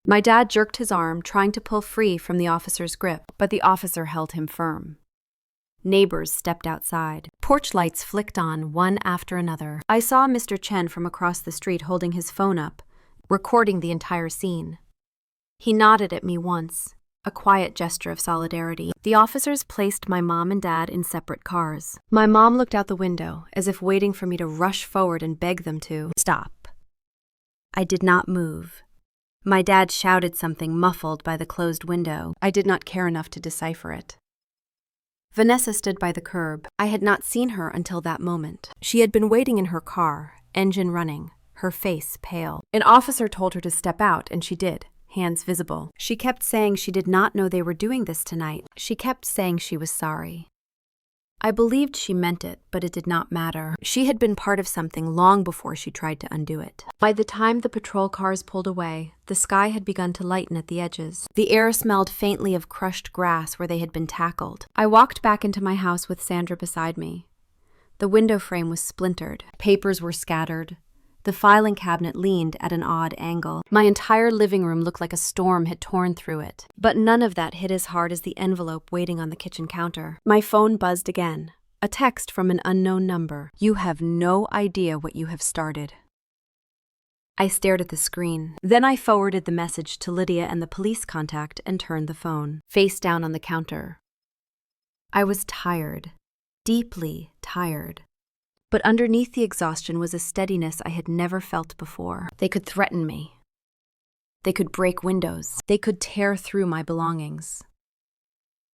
My dad jerked his arm, trying to pull free from the officer's grip, but the officer held him firm. Neighbors stepped outside. Porch lights flicked on, one after another. I saw Mr. Chen from across the street holding his phone up, recording the entire scene. He nodded at me once, a quiet gesture of solidarity. The officers placed my mom and dad in separate cars. My mom looked out the window, as if waiting for me to rush forward and beg them to stop. I did not move. My dad shouted something muffled by the closed window. I did not care enough to decipher it. Vanessa stood by the curb. I had not seen her until that moment. She had been waiting in her car, engine running, her face pale. An officer told her to step out, and she did, hands visible. She kept saying she did not know they were doing this tonight. She kept saying she was sorry. I believed she meant it, but it did not matter. She had been part of something long before she tried to undo it. By the time the patrol cars pulled away, the sky had begun to lighten at the edges. The air smelled faintly of crushed grass where they had been tackled. I walked back into my house with Sandra beside me. The window frame was splintered. Papers were scattered. The filing cabinet leaned at an odd angle. My entire living room looked like a storm had torn through it. But none of that hit as hard as the envelope waiting on the kitchen counter. My phone buzzed again. A text from an unknown number. "You have no idea what you have started." I stared at the screen. Then I forwarded the message to Lydia and the police contact and turned the phone, face down on the counter. I was tired. Deeply tired. But underneath the exhaustion was a steadiness I had never felt before. They could threaten me. They could break windows. They could tear through my belongings.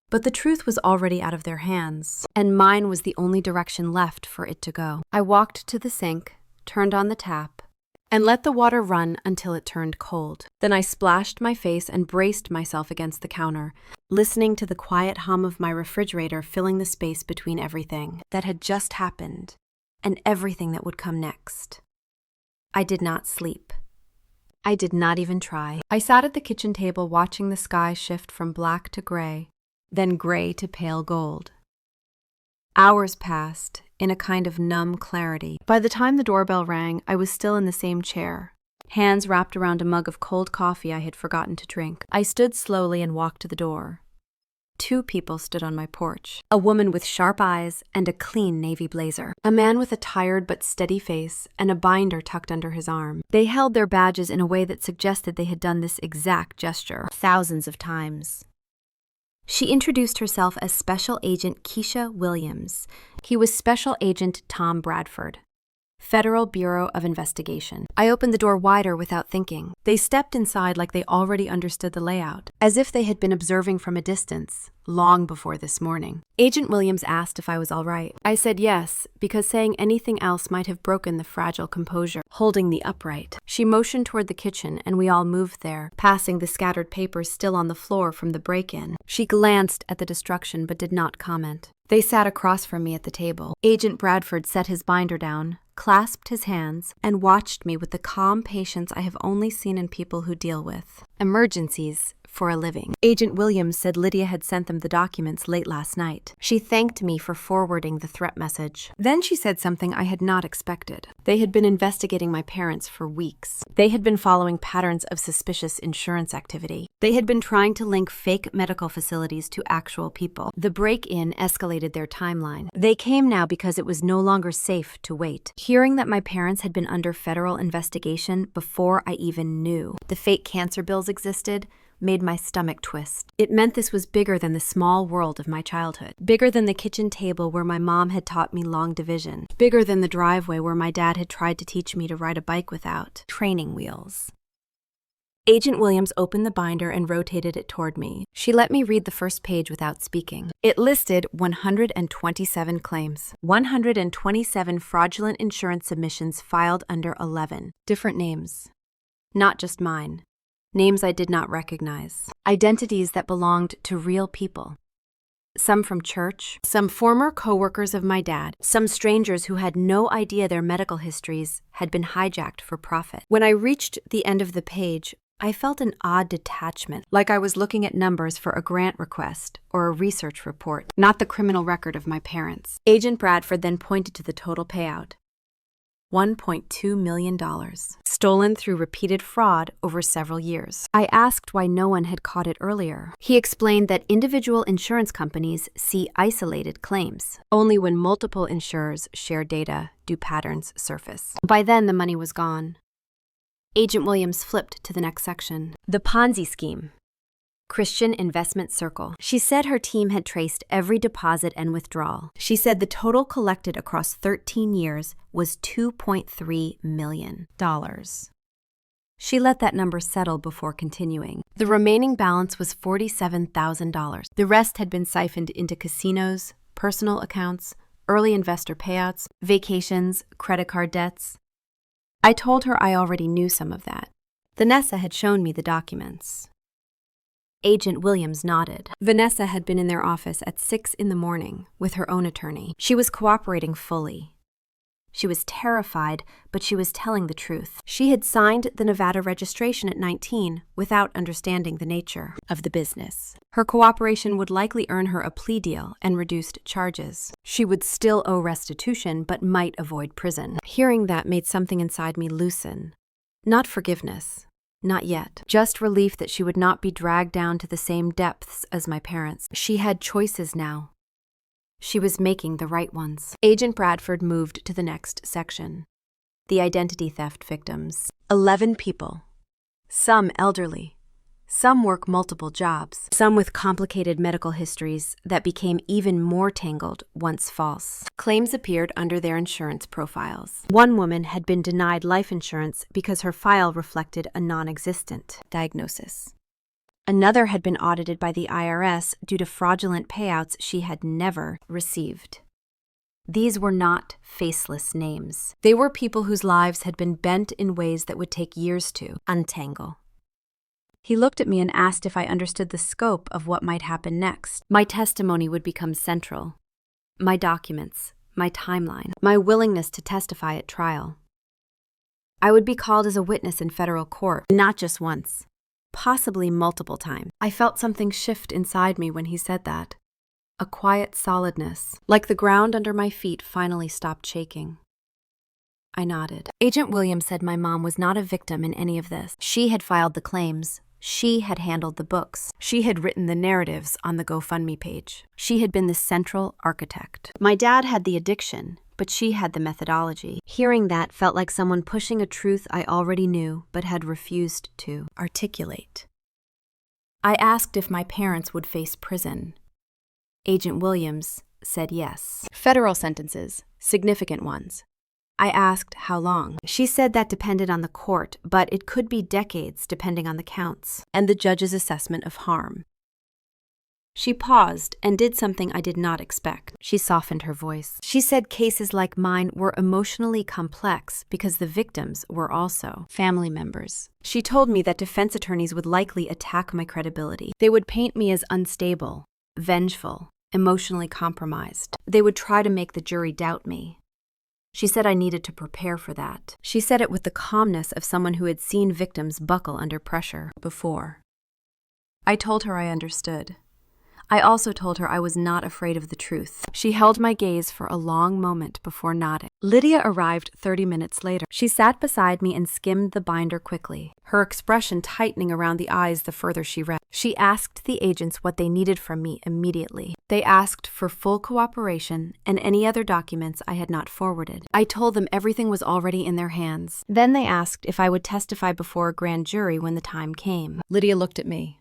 But the truth was already out of their hands, and mine was the only direction left for it to go. I walked to the sink, turned on the tap, and let the water run until it turned cold. Then I splashed my face and braced myself against the counter, listening to the quiet hum of my refrigerator filling the space between everything that had just happened and everything that would come next. I did not sleep. I did not even try. I sat at the kitchen table watching the sky shift from black to gray, then gray to pale gold. Hours passed in a kind of numb clarity. By the time the doorbell rang, I was still in the same chair, hands wrapped around a mug of cold coffee I had forgotten to drink. I stood slowly and walked to the door. Two people stood on my porch, a woman with sharp eyes and a clean navy blazer, a man with a tired but steady face and a binder tucked under his arm. They held their badges in a way that suggested they had done this exact gesture thousands of times. She introduced herself as Special Agent Keisha Williams. He was Special Agent Tom Bradford, Federal Bureau of Investigation. I opened the door wider without thinking. They stepped inside like they already understood the layout, as if they had been observing from a distance, long before this morning. Agent Williams asked if I was all right. I said yes, because saying anything else might have broken the fragile composure holding me upright. She motioned toward the kitchen, and we all moved there, passing the scattered papers still on the floor from the break-in. She glanced at the destruction but did not comment. They sat across from me at the table. Agent Bradford set his binder down, clasped his hands, and watched me with the calm patience I have only seen in people who deal with emergencies for a living. Agent Williams said Lydia had sent them the documents late last night. She thanked me for forwarding the threat message. Then she said something I had not expected. They had been investigating my parents for weeks. They had been following patterns of suspicious insurance activity. They had been trying to link fake medical facilities to actual people. The break-in escalated their timeline. They came now because it was no longer safe to wait. Hearing that my parents had been under federal investigation before I even knew the fake cancer bills existed made my stomach twist. It meant this was bigger than the small world of my childhood, bigger than the kitchen table where my mom had taught me long division, bigger than the driveway where my dad had tried to teach me to ride a bike without training wheels. Agent Williams opened the binder and rotated it toward me. She let me read the first page without speaking. It listed 127 claims, 127 fraudulent insurance submissions filed under 11 different names. Not just mine. Names I did not recognize. Identities that belonged to real people. Some from church, some former co-workers of my dad, some strangers who had no idea their medical histories had been hijacked for profit. When I reached the end of the page, I felt an odd detachment, like I was looking at numbers for a grant request or a research report, not the criminal record of my parents. Agent Bradford then pointed to the total payout. $1.2 million, stolen through repeated fraud over several years. I asked why no one had caught it earlier. He explained that individual insurance companies see isolated claims. Only when multiple insurers share data do patterns surface. By then, the money was gone. Agent Williams flipped to the next section. The Ponzi scheme. Christian Investment Circle. She said her team had traced every deposit and withdrawal. She said the total collected across 13 years was $2.3 million. She let that number settle before continuing. The remaining balance was $47,000. The rest had been siphoned into casinos, personal accounts, early investor payouts, vacations, credit card debts. I told her I already knew some of that. Vanessa had shown me the documents. Agent Williams nodded. Vanessa had been in their office at 6 in the morning with her own attorney. She was cooperating fully. She was terrified, but she was telling the truth. She had signed the Nevada registration at 19 without understanding the nature of the business. Her cooperation would likely earn her a plea deal and reduced charges. She would still owe restitution, but might avoid prison. Hearing that made something inside me loosen. Not forgiveness. Not yet. Just relief that she would not be dragged down to the same depths as my parents. She had choices now. She was making the right ones. Agent Bradford moved to the next section. The identity theft victims. 11 people. Some elderly. Some work multiple jobs. Some with complicated medical histories that became even more tangled once false. Claims appeared under their insurance profiles. One woman had been denied life insurance because her file reflected a non-existent diagnosis. Another had been audited by the IRS due to fraudulent payouts she had never received. These were not faceless names. They were people whose lives had been bent in ways that would take years to untangle. He looked at me and asked if I understood the scope of what might happen next. My testimony would become central. My documents, my timeline, my willingness to testify at trial. I would be called as a witness in federal court, not just once. Possibly multiple times. I felt something shift inside me when he said that. A quiet solidness, like the ground under my feet finally stopped shaking. I nodded. Agent Williams said my mom was not a victim in any of this. She had filed the claims. She had handled the books. She had written the narratives on the GoFundMe page. She had been the central architect. My dad had the addiction, but she had the methodology. Hearing that felt like someone pushing a truth I already knew but had refused to articulate. I asked if my parents would face prison. Agent Williams said yes. Federal sentences, significant ones. I asked how long. She said that depended on the court, but it could be decades depending on the counts and the judge's assessment of harm. She paused and did something I did not expect. She softened her voice. She said cases like mine were emotionally complex because the victims were also family members. She told me that defense attorneys would likely attack my credibility. They would paint me as unstable, vengeful, emotionally compromised. They would try to make the jury doubt me. She said I needed to prepare for that. She said it with the calmness of someone who had seen victims buckle under pressure before. I told her I understood. I also told her I was not afraid of the truth. She held my gaze for a long moment before nodding. Lydia arrived 30 minutes later. She sat beside me and skimmed the binder quickly, her expression tightening around the eyes the further she read. She asked the agents what they needed from me immediately. They asked for full cooperation and any other documents I had not forwarded. I told them everything was already in their hands. Then they asked if I would testify before a grand jury when the time came. Lydia looked at me.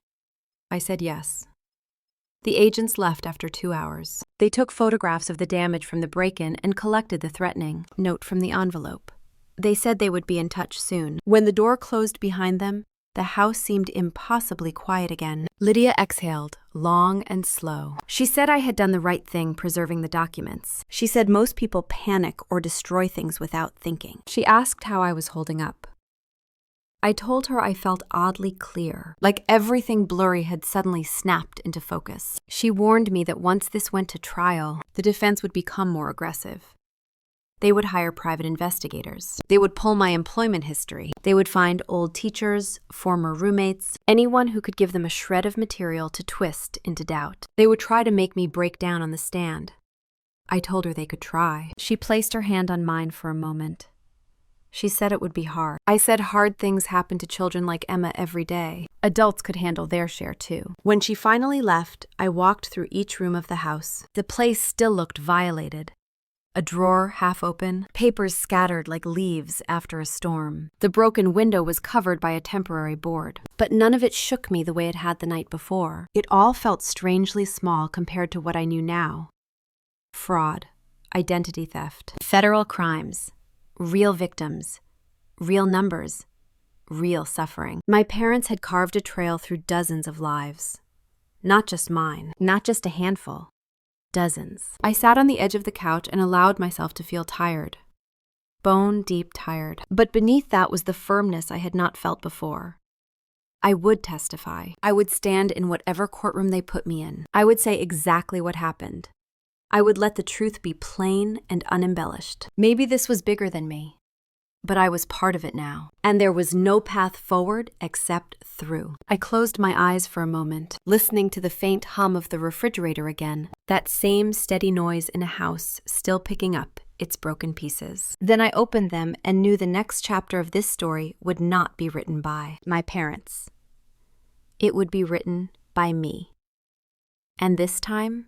I said yes. The agents left after 2 hours. They took photographs of the damage from the break-in and collected the threatening note from the envelope. They said they would be in touch soon. When the door closed behind them, the house seemed impossibly quiet again. Lydia exhaled, long and slow. She said I had done the right thing preserving the documents. She said most people panic or destroy things without thinking. She asked how I was holding up. I told her I felt oddly clear, like everything blurry had suddenly snapped into focus. She warned me that once this went to trial, the defense would become more aggressive. They would hire private investigators. They would pull my employment history. They would find old teachers, former roommates, anyone who could give them a shred of material to twist into doubt. They would try to make me break down on the stand. I told her they could try. She placed her hand on mine for a moment. She said it would be hard. I said hard things happen to children like Emma every day. Adults could handle their share too. When she finally left, I walked through each room of the house. The place still looked violated. A drawer half open, papers scattered like leaves after a storm. The broken window was covered by a temporary board, but none of it shook me the way it had the night before. It all felt strangely small compared to what I knew now. Fraud, identity theft, federal crimes. Real victims, real numbers, real suffering. My parents had carved a trail through dozens of lives. Not just mine, not just a handful, dozens. I sat on the edge of the couch and allowed myself to feel tired. bone-deep tired. But beneath that was the firmness I had not felt before. I would testify. I would stand in whatever courtroom they put me in. I would say exactly what happened. I would let the truth be plain and unembellished. Maybe this was bigger than me, but I was part of it now, and there was no path forward except through. I closed my eyes for a moment, listening to the faint hum of the refrigerator again, that same steady noise in a house still picking up its broken pieces. Then I opened them and knew the next chapter of this story would not be written by my parents. It would be written by me. And this time,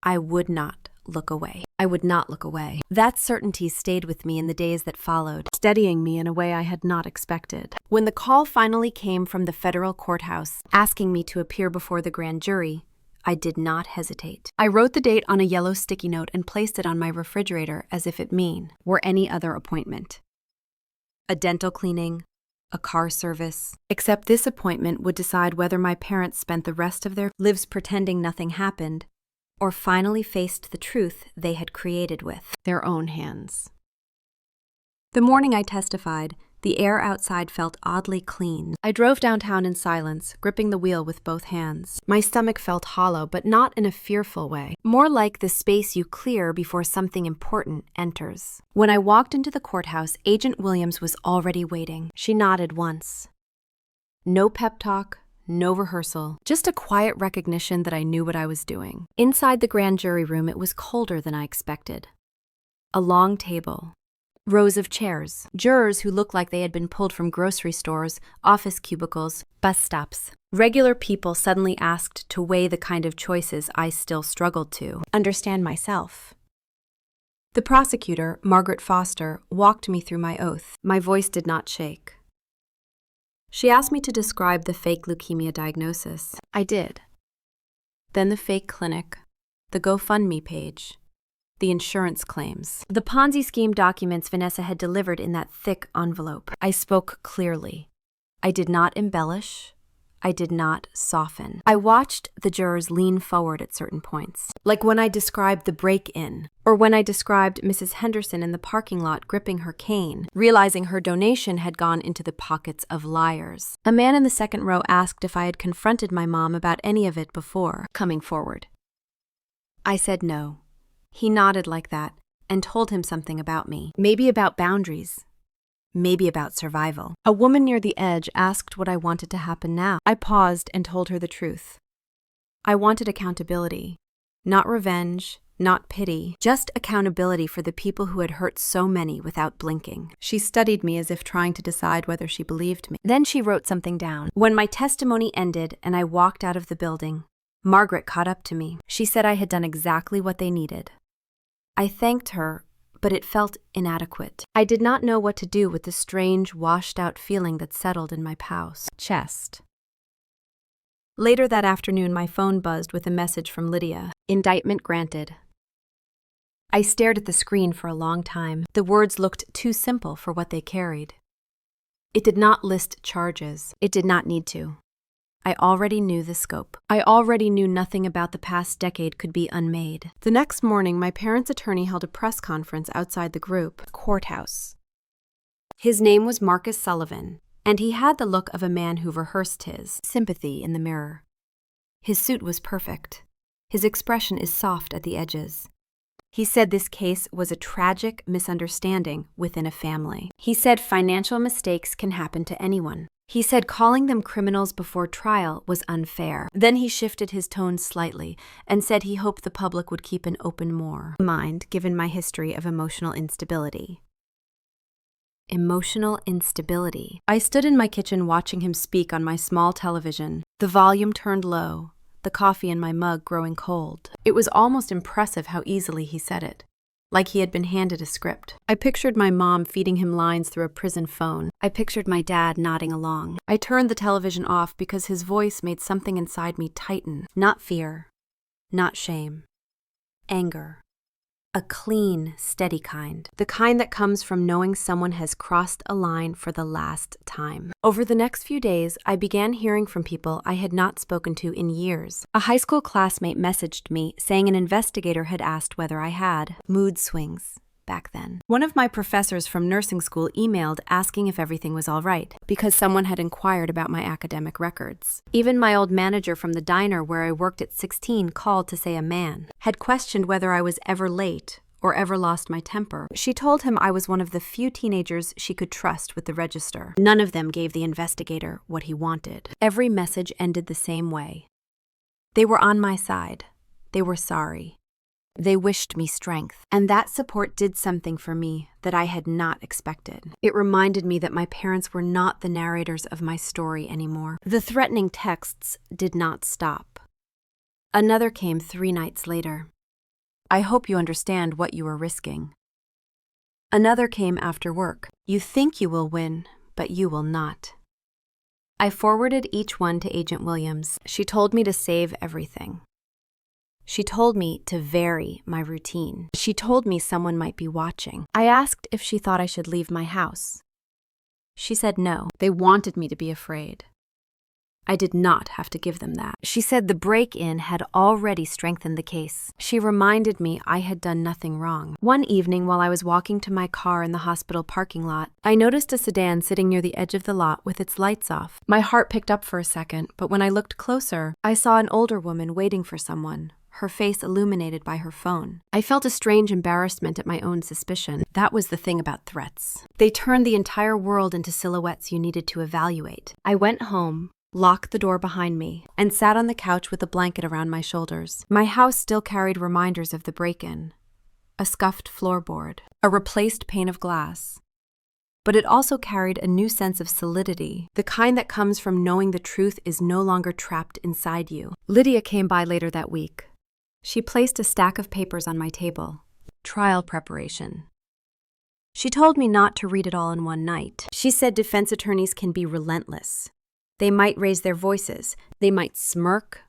I would not look away. I would not look away. That certainty stayed with me in the days that followed, steadying me in a way I had not expected. When the call finally came from the federal courthouse, asking me to appear before the grand jury, I did not hesitate. I wrote the date on a yellow sticky note and placed it on my refrigerator as if it were any other appointment. A dental cleaning, a car service. Except this appointment would decide whether my parents spent the rest of their lives pretending nothing happened, or finally faced the truth they had created with their own hands. The morning I testified, the air outside felt oddly clean. I drove downtown in silence, gripping the wheel with both hands. My stomach felt hollow, but not in a fearful way, more like the space you clear before something important enters. When I walked into the courthouse, Agent Williams was already waiting. She nodded once. No pep talk, no rehearsal, just a quiet recognition that I knew what I was doing. Inside the grand jury room, it was colder than I expected. A long table, rows of chairs, jurors who looked like they had been pulled from grocery stores, office cubicles, bus stops. Regular people suddenly asked to weigh the kind of choices I still struggled to understand myself. The prosecutor, Margaret Foster, walked me through my oath. My voice did not shake. She asked me to describe the fake leukemia diagnosis. I did. Then the fake clinic, the GoFundMe page, the insurance claims, the Ponzi scheme documents Vanessa had delivered in that thick envelope. I spoke clearly. I did not embellish. I did not soften. I watched the jurors lean forward at certain points, like when I described the break-in, or when I described Mrs. Henderson in the parking lot gripping her cane, realizing her donation had gone into the pockets of liars. A man in the second row asked if I had confronted my mom about any of it before coming forward. I said no. He nodded like that and told him something about me, maybe about boundaries. Maybe about survival. A woman near the edge asked what I wanted to happen now. I paused and told her the truth. I wanted accountability. Not revenge, not pity, just accountability for the people who had hurt so many without blinking. She studied me as if trying to decide whether she believed me. Then she wrote something down. When my testimony ended and I walked out of the building, Margaret caught up to me. She said I had done exactly what they needed. I thanked her, but it felt inadequate. I did not know what to do with the strange, washed-out feeling that settled in my chest. Later that afternoon, my phone buzzed with a message from Lydia. Indictment granted. I stared at the screen for a long time. The words looked too simple for what they carried. It did not list charges. It did not need to. I already knew the scope. I already knew nothing about the past decade could be unmade. The next morning, my parents' attorney held a press conference outside the courthouse. His name was Marcus Sullivan, and he had the look of a man who rehearsed his sympathy in the mirror. His suit was perfect. His expression is soft at the edges. He said this case was a tragic misunderstanding within a family. He said financial mistakes can happen to anyone. He said calling them criminals before trial was unfair. Then he shifted his tone slightly and said he hoped the public would keep an open mind given my history of emotional instability. Emotional instability. I stood in my kitchen watching him speak on my small television, the volume turned low, the coffee in my mug growing cold. It was almost impressive how easily he said it. Like he had been handed a script. I pictured my mom feeding him lines through a prison phone. I pictured my dad nodding along. I turned the television off because his voice made something inside me tighten. Not fear, not shame, anger. A clean, steady kind. The kind that comes from knowing someone has crossed a line for the last time. Over the next few days, I began hearing from people I had not spoken to in years. A high school classmate messaged me saying an investigator had asked whether I had mood swings. back then. One of my professors from nursing school emailed asking if everything was all right, because someone had inquired about my academic records. Even my old manager from the diner where I worked at 16 called to say a man had questioned whether I was ever late or ever lost my temper. She told him I was one of the few teenagers she could trust with the register. None of them gave the investigator what he wanted. Every message ended the same way. They were on my side. They were sorry. They wished me strength. And that support did something for me that I had not expected. It reminded me that my parents were not the narrators of my story anymore. The threatening texts did not stop. Another came 3 nights later. I hope you understand what you are risking. Another came after work. You think you will win, but you will not. I forwarded each one to Agent Williams. She told me to save everything. She told me to vary my routine. She told me someone might be watching. I asked if she thought I should leave my house. She said no. They wanted me to be afraid. I did not have to give them that. She said the break-in had already strengthened the case. She reminded me I had done nothing wrong. One evening while I was walking to my car in the hospital parking lot, I noticed a sedan sitting near the edge of the lot with its lights off. My heart picked up for a second, but when I looked closer, I saw an older woman waiting for someone, her face illuminated by her phone. I felt a strange embarrassment at my own suspicion. That was the thing about threats. They turned the entire world into silhouettes you needed to evaluate. I went home, locked the door behind me, and sat on the couch with a blanket around my shoulders. My house still carried reminders of the break-in. A scuffed floorboard, a replaced pane of glass. But it also carried a new sense of solidity, the kind that comes from knowing the truth is no longer trapped inside you. Lydia came by later that week. She placed a stack of papers on my table. Trial preparation. She told me not to read it all in one night. She said defense attorneys can be relentless. They might raise their voices. They might smirk.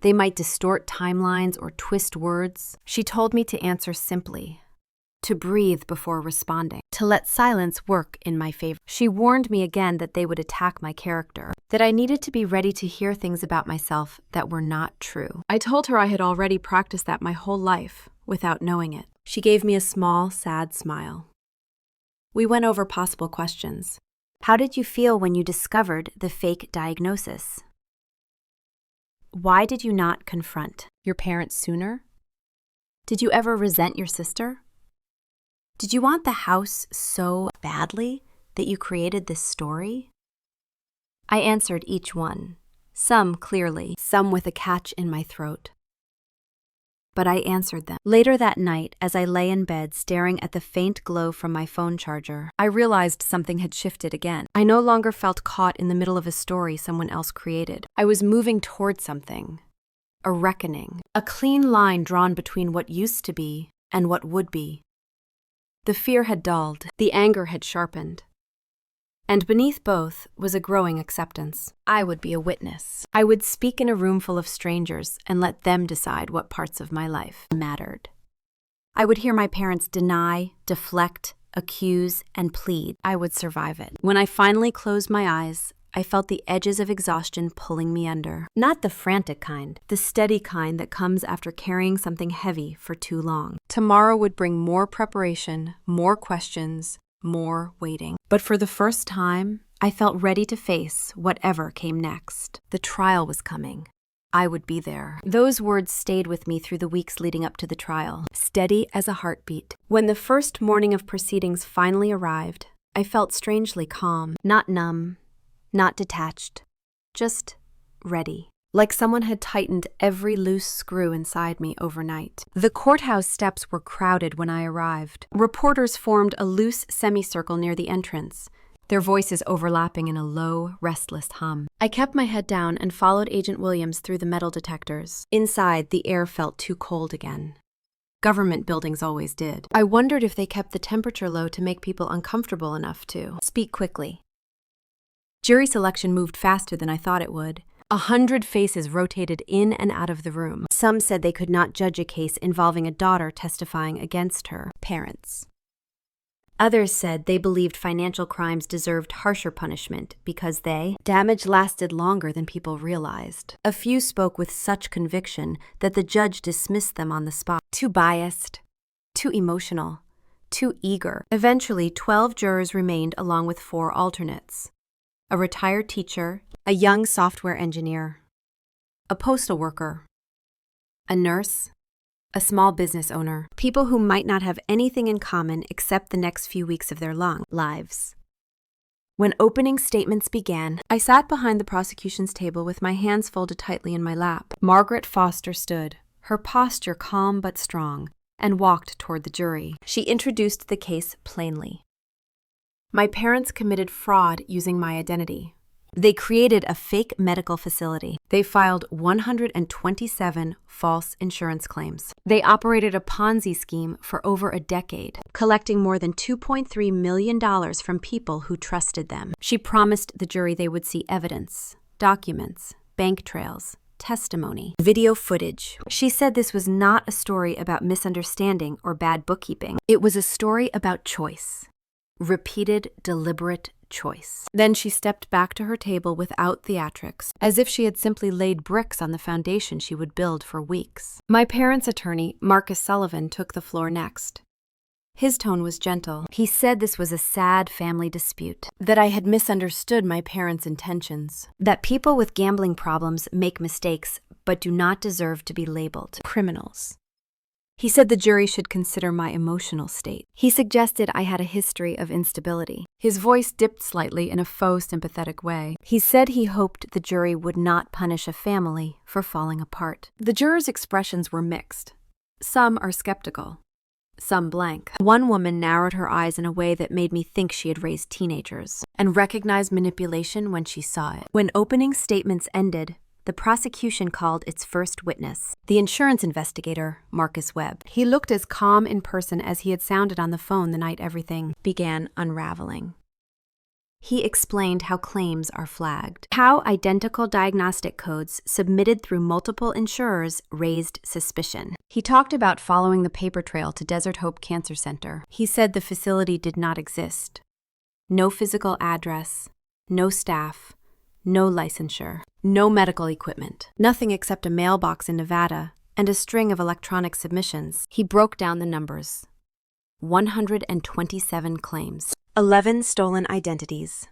They might distort timelines or twist words. She told me to answer simply, to breathe before responding, to let silence work in my favor. She warned me again that they would attack my character, that I needed to be ready to hear things about myself that were not true. I told her I had already practiced that my whole life without knowing it. She gave me a small, sad smile. We went over possible questions. How did you feel when you discovered the fake diagnosis? Why did you not confront your parents sooner? Did you ever resent your sister? Did you want the house so badly that you created this story? I answered each one, some clearly, some with a catch in my throat. But I answered them. Later that night, as I lay in bed staring at the faint glow from my phone charger, I realized something had shifted again. I no longer felt caught in the middle of a story someone else created. I was moving toward something. A reckoning. A clean line drawn between what used to be and what would be. The fear had dulled. The anger had sharpened. And beneath both was a growing acceptance. I would be a witness. I would speak in a room full of strangers and let them decide what parts of my life mattered. I would hear my parents deny, deflect, accuse, and plead. I would survive it. When I finally closed my eyes, I felt the edges of exhaustion pulling me under. Not the frantic kind, the steady kind that comes after carrying something heavy for too long. Tomorrow would bring more preparation, more questions, more waiting. But for the first time, I felt ready to face whatever came next. The trial was coming. I would be there. Those words stayed with me through the weeks leading up to the trial, steady as a heartbeat. When the first morning of proceedings finally arrived, I felt strangely calm, not numb, not detached, just ready. Like someone had tightened every loose screw inside me overnight. The courthouse steps were crowded when I arrived. Reporters formed a loose semicircle near the entrance, their voices overlapping in a low, restless hum. I kept my head down and followed Agent Williams through the metal detectors. Inside, the air felt too cold again. Government buildings always did. I wondered if they kept the temperature low to make people uncomfortable enough to speak quickly. Jury selection moved faster than I thought it would. 100 faces rotated in and out of the room. Some said they could not judge a case involving a daughter testifying against her parents. Others said they believed financial crimes deserved harsher punishment because damage lasted longer than people realized. A few spoke with such conviction that the judge dismissed them on the spot. Too biased, too emotional, too eager. Eventually, 12 jurors remained along with 4 alternates: a retired teacher, a young software engineer, a postal worker, a nurse, a small business owner, people who might not have anything in common except the next few weeks of their long lives. When opening statements began, I sat behind the prosecution's table with my hands folded tightly in my lap. Margaret Foster stood, her posture calm but strong, and walked toward the jury. She introduced the case plainly. My parents committed fraud using my identity. They created a fake medical facility. They filed 127 false insurance claims. They operated a Ponzi scheme for over a decade, collecting more than $2.3 million from people who trusted them. She promised the jury they would see evidence, documents, bank trails, testimony, video footage. She said this was not a story about misunderstanding or bad bookkeeping. It was a story about choice. Repeated, deliberate choice. Then she stepped back to her table without theatrics, as if she had simply laid bricks on the foundation she would build for weeks. My parents' attorney, Marcus Sullivan, took the floor next. His tone was gentle. He said this was a sad family dispute, that I had misunderstood my parents' intentions, that people with gambling problems make mistakes but do not deserve to be labeled criminals. He said the jury should consider my emotional state. He suggested I had a history of instability. His voice dipped slightly in a faux sympathetic way. He said he hoped the jury would not punish a family for falling apart. The jurors' expressions were mixed. Some are skeptical, some blank. One woman narrowed her eyes in a way that made me think she had raised teenagers, and recognized manipulation when she saw it. When opening statements ended, the prosecution called its first witness, the insurance investigator, Marcus Webb. He looked as calm in person as he had sounded on the phone the night everything began unraveling. He explained how claims are flagged, how identical diagnostic codes submitted through multiple insurers raised suspicion. He talked about following the paper trail to Desert Hope Cancer Center. He said the facility did not exist. No physical address, no staff, no licensure, no medical equipment, nothing except a mailbox in Nevada and a string of electronic submissions. He broke down the numbers. 127 claims, 11 stolen identities,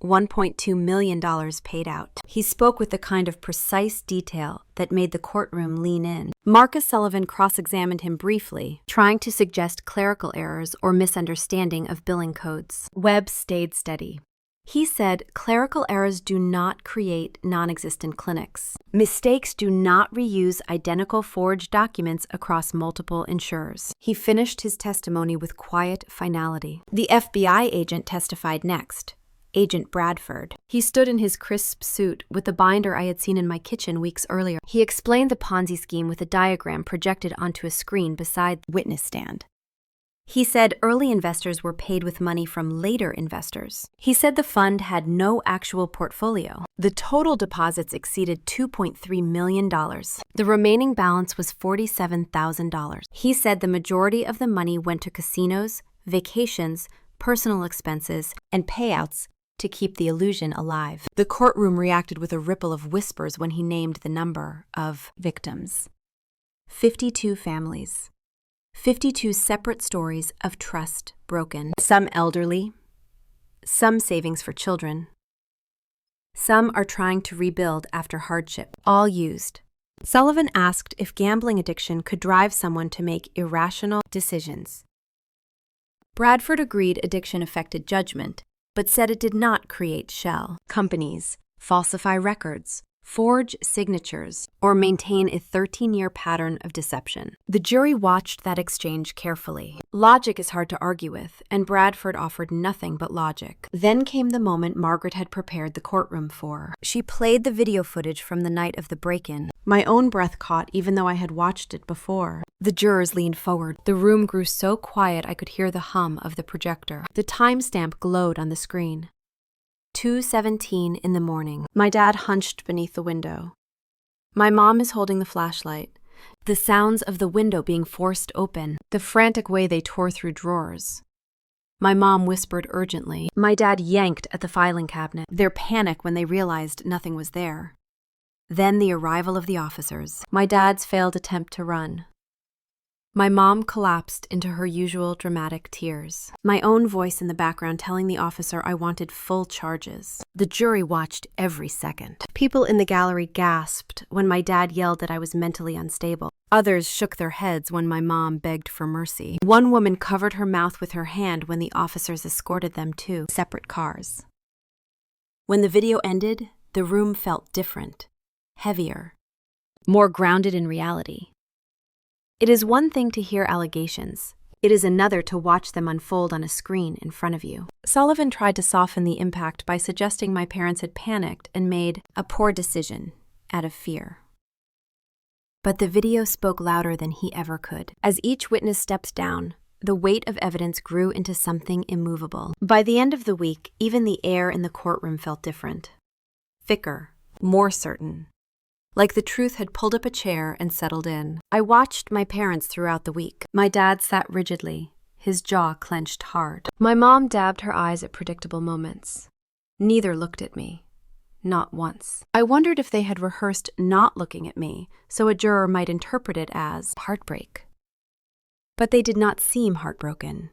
$1.2 million paid out. He spoke with the kind of precise detail that made the courtroom lean in. Marcus Sullivan cross-examined him briefly, trying to suggest clerical errors or misunderstanding of billing codes. Webb stayed steady. He said clerical errors do not create non-existent clinics. Mistakes do not reuse identical forged documents across multiple insurers. He finished his testimony with quiet finality. The FBI agent testified next, Agent Bradford. He stood in his crisp suit with the binder I had seen in my kitchen weeks earlier. He explained the Ponzi scheme with a diagram projected onto a screen beside the witness stand. He said early investors were paid with money from later investors. He said the fund had no actual portfolio. The total deposits exceeded $2.3 million. The remaining balance was $47,000. He said the majority of the money went to casinos, vacations, personal expenses, and payouts to keep the illusion alive. The courtroom reacted with a ripple of whispers when he named the number of victims. 52 families. 52 separate stories of trust broken. Some elderly, some savings for children. Some are trying to rebuild after hardship, all used. Sullivan asked if gambling addiction could drive someone to make irrational decisions. Bradford agreed addiction affected judgment, but said it did not create shell companies, falsify records, forge signatures, or maintain a 13-year pattern of deception. The jury watched that exchange carefully. Logic is hard to argue with, and Bradford offered nothing but logic. Then came the moment Margaret had prepared the courtroom for. She played the video footage from the night of the break-in. My own breath caught even though I had watched it before. The jurors leaned forward. The room grew so quiet I could hear the hum of the projector. The timestamp glowed on the screen. 2:17 in the morning. My dad hunched beneath the window. My mom is holding the flashlight. The sounds of the window being forced open, the frantic way they tore through drawers. My mom whispered urgently. My dad yanked at the filing cabinet, their panic when they realized nothing was there. Then the arrival of the officers. My dad's failed attempt to run. My mom collapsed into her usual dramatic tears. My own voice in the background telling the officer I wanted full charges. The jury watched every second. People in the gallery gasped when my dad yelled that I was mentally unstable. Others shook their heads when my mom begged for mercy. One woman covered her mouth with her hand when the officers escorted them to separate cars. When the video ended, the room felt different, heavier, more grounded in reality. It is one thing to hear allegations. It is another to watch them unfold on a screen in front of you. Sullivan tried to soften the impact by suggesting my parents had panicked and made a poor decision out of fear. But the video spoke louder than he ever could. As each witness stepped down, the weight of evidence grew into something immovable. By the end of the week, even the air in the courtroom felt different. Thicker, more certain. Like the truth had pulled up a chair and settled in. I watched my parents throughout the week. My dad sat rigidly, his jaw clenched hard. My mom dabbed her eyes at predictable moments. Neither looked at me. Not once. I wondered if they had rehearsed not looking at me, so a juror might interpret it as heartbreak. But they did not seem heartbroken.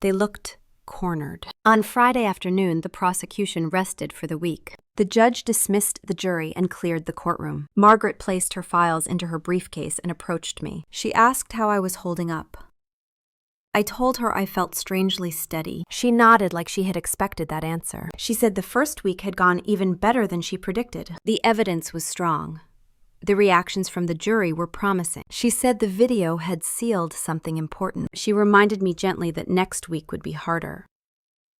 They looked cornered. On Friday afternoon, the prosecution rested for the week. The judge dismissed the jury and cleared the courtroom. Margaret placed her files into her briefcase and approached me. She asked how I was holding up. I told her I felt strangely steady. She nodded like she had expected that answer. She said the first week had gone even better than she predicted. The evidence was strong. The reactions from the jury were promising. She said the video had sealed something important. She reminded me gently that next week would be harder.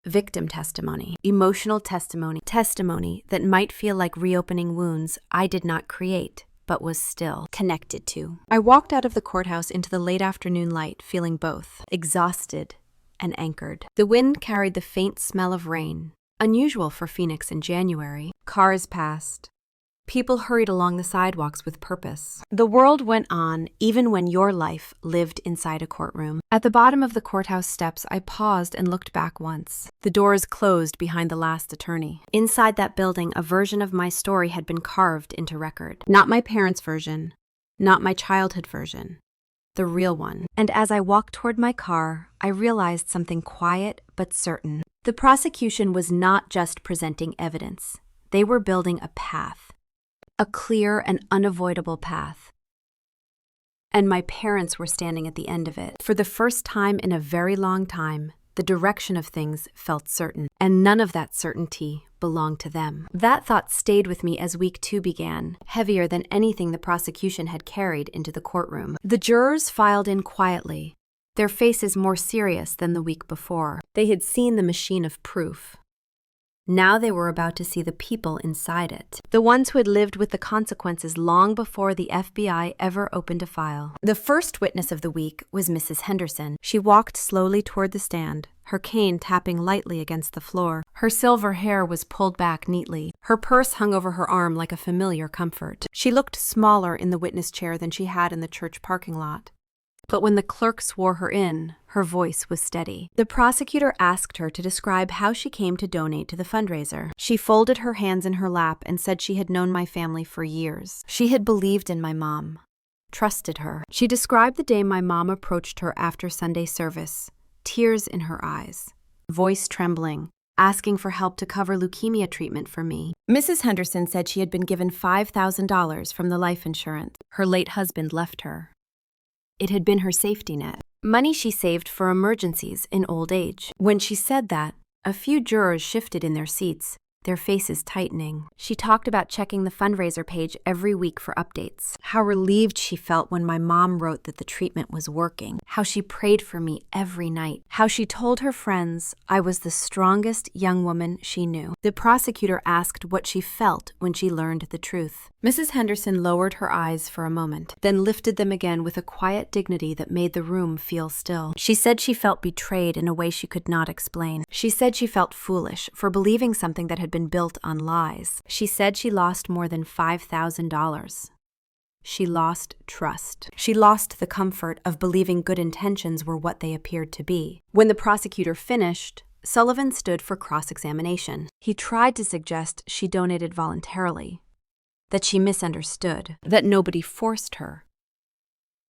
Victim testimony, emotional testimony, testimony that might feel like reopening wounds I did not create, but was still connected to. I walked out of the courthouse into the late afternoon light, feeling both exhausted and anchored. The wind carried the faint smell of rain, unusual for Phoenix in January. Cars passed. People hurried along the sidewalks with purpose. The world went on even when your life lived inside a courtroom. At the bottom of the courthouse steps, I paused and looked back once. The doors closed behind the last attorney. Inside that building, a version of my story had been carved into record. Not my parents' version, not my childhood version, the real one. And as I walked toward my car, I realized something quiet but certain. The prosecution was not just presenting evidence. They were building a path. A clear and unavoidable path. And my parents were standing at the end of it. For the first time in a very long time, the direction of things felt certain, and none of that certainty belonged to them. That thought stayed with me as week 2 began, heavier than anything the prosecution had carried into the courtroom. The jurors filed in quietly, their faces more serious than the week before. They had seen the machine of proof. Now they were about to see the people inside it, the ones who had lived with the consequences long before the FBI ever opened a file. The first witness of the week was Mrs. Henderson. She walked slowly toward the stand, her cane tapping lightly against the floor. Her silver hair was pulled back neatly. Her purse hung over her arm like a familiar comfort. She looked smaller in the witness chair than she had in the church parking lot. But when the clerk swore her in, her voice was steady. The prosecutor asked her to describe how she came to donate to the fundraiser. She folded her hands in her lap and said she had known my family for years. She had believed in my mom, trusted her. She described the day my mom approached her after Sunday service, tears in her eyes, voice trembling, asking for help to cover leukemia treatment for me. Mrs. Henderson said she had been given $5,000 from the life insurance her late husband left her. It had been her safety net, money she saved for emergencies in old age. When she said that, a few jurors shifted in their seats, their faces tightening. She talked about checking the fundraiser page every week for updates, how relieved she felt when my mom wrote that the treatment was working, how she prayed for me every night, how she told her friends I was the strongest young woman she knew. The prosecutor asked what she felt when she learned the truth. Mrs. Henderson lowered her eyes for a moment, then lifted them again with a quiet dignity that made the room feel still. She said she felt betrayed in a way she could not explain. She said she felt foolish for believing something that had been built on lies. She said she lost more than $5,000. She lost trust. She lost the comfort of believing good intentions were what they appeared to be. When the prosecutor finished, Sullivan stood for cross-examination. He tried to suggest she donated voluntarily, that she misunderstood, that nobody forced her.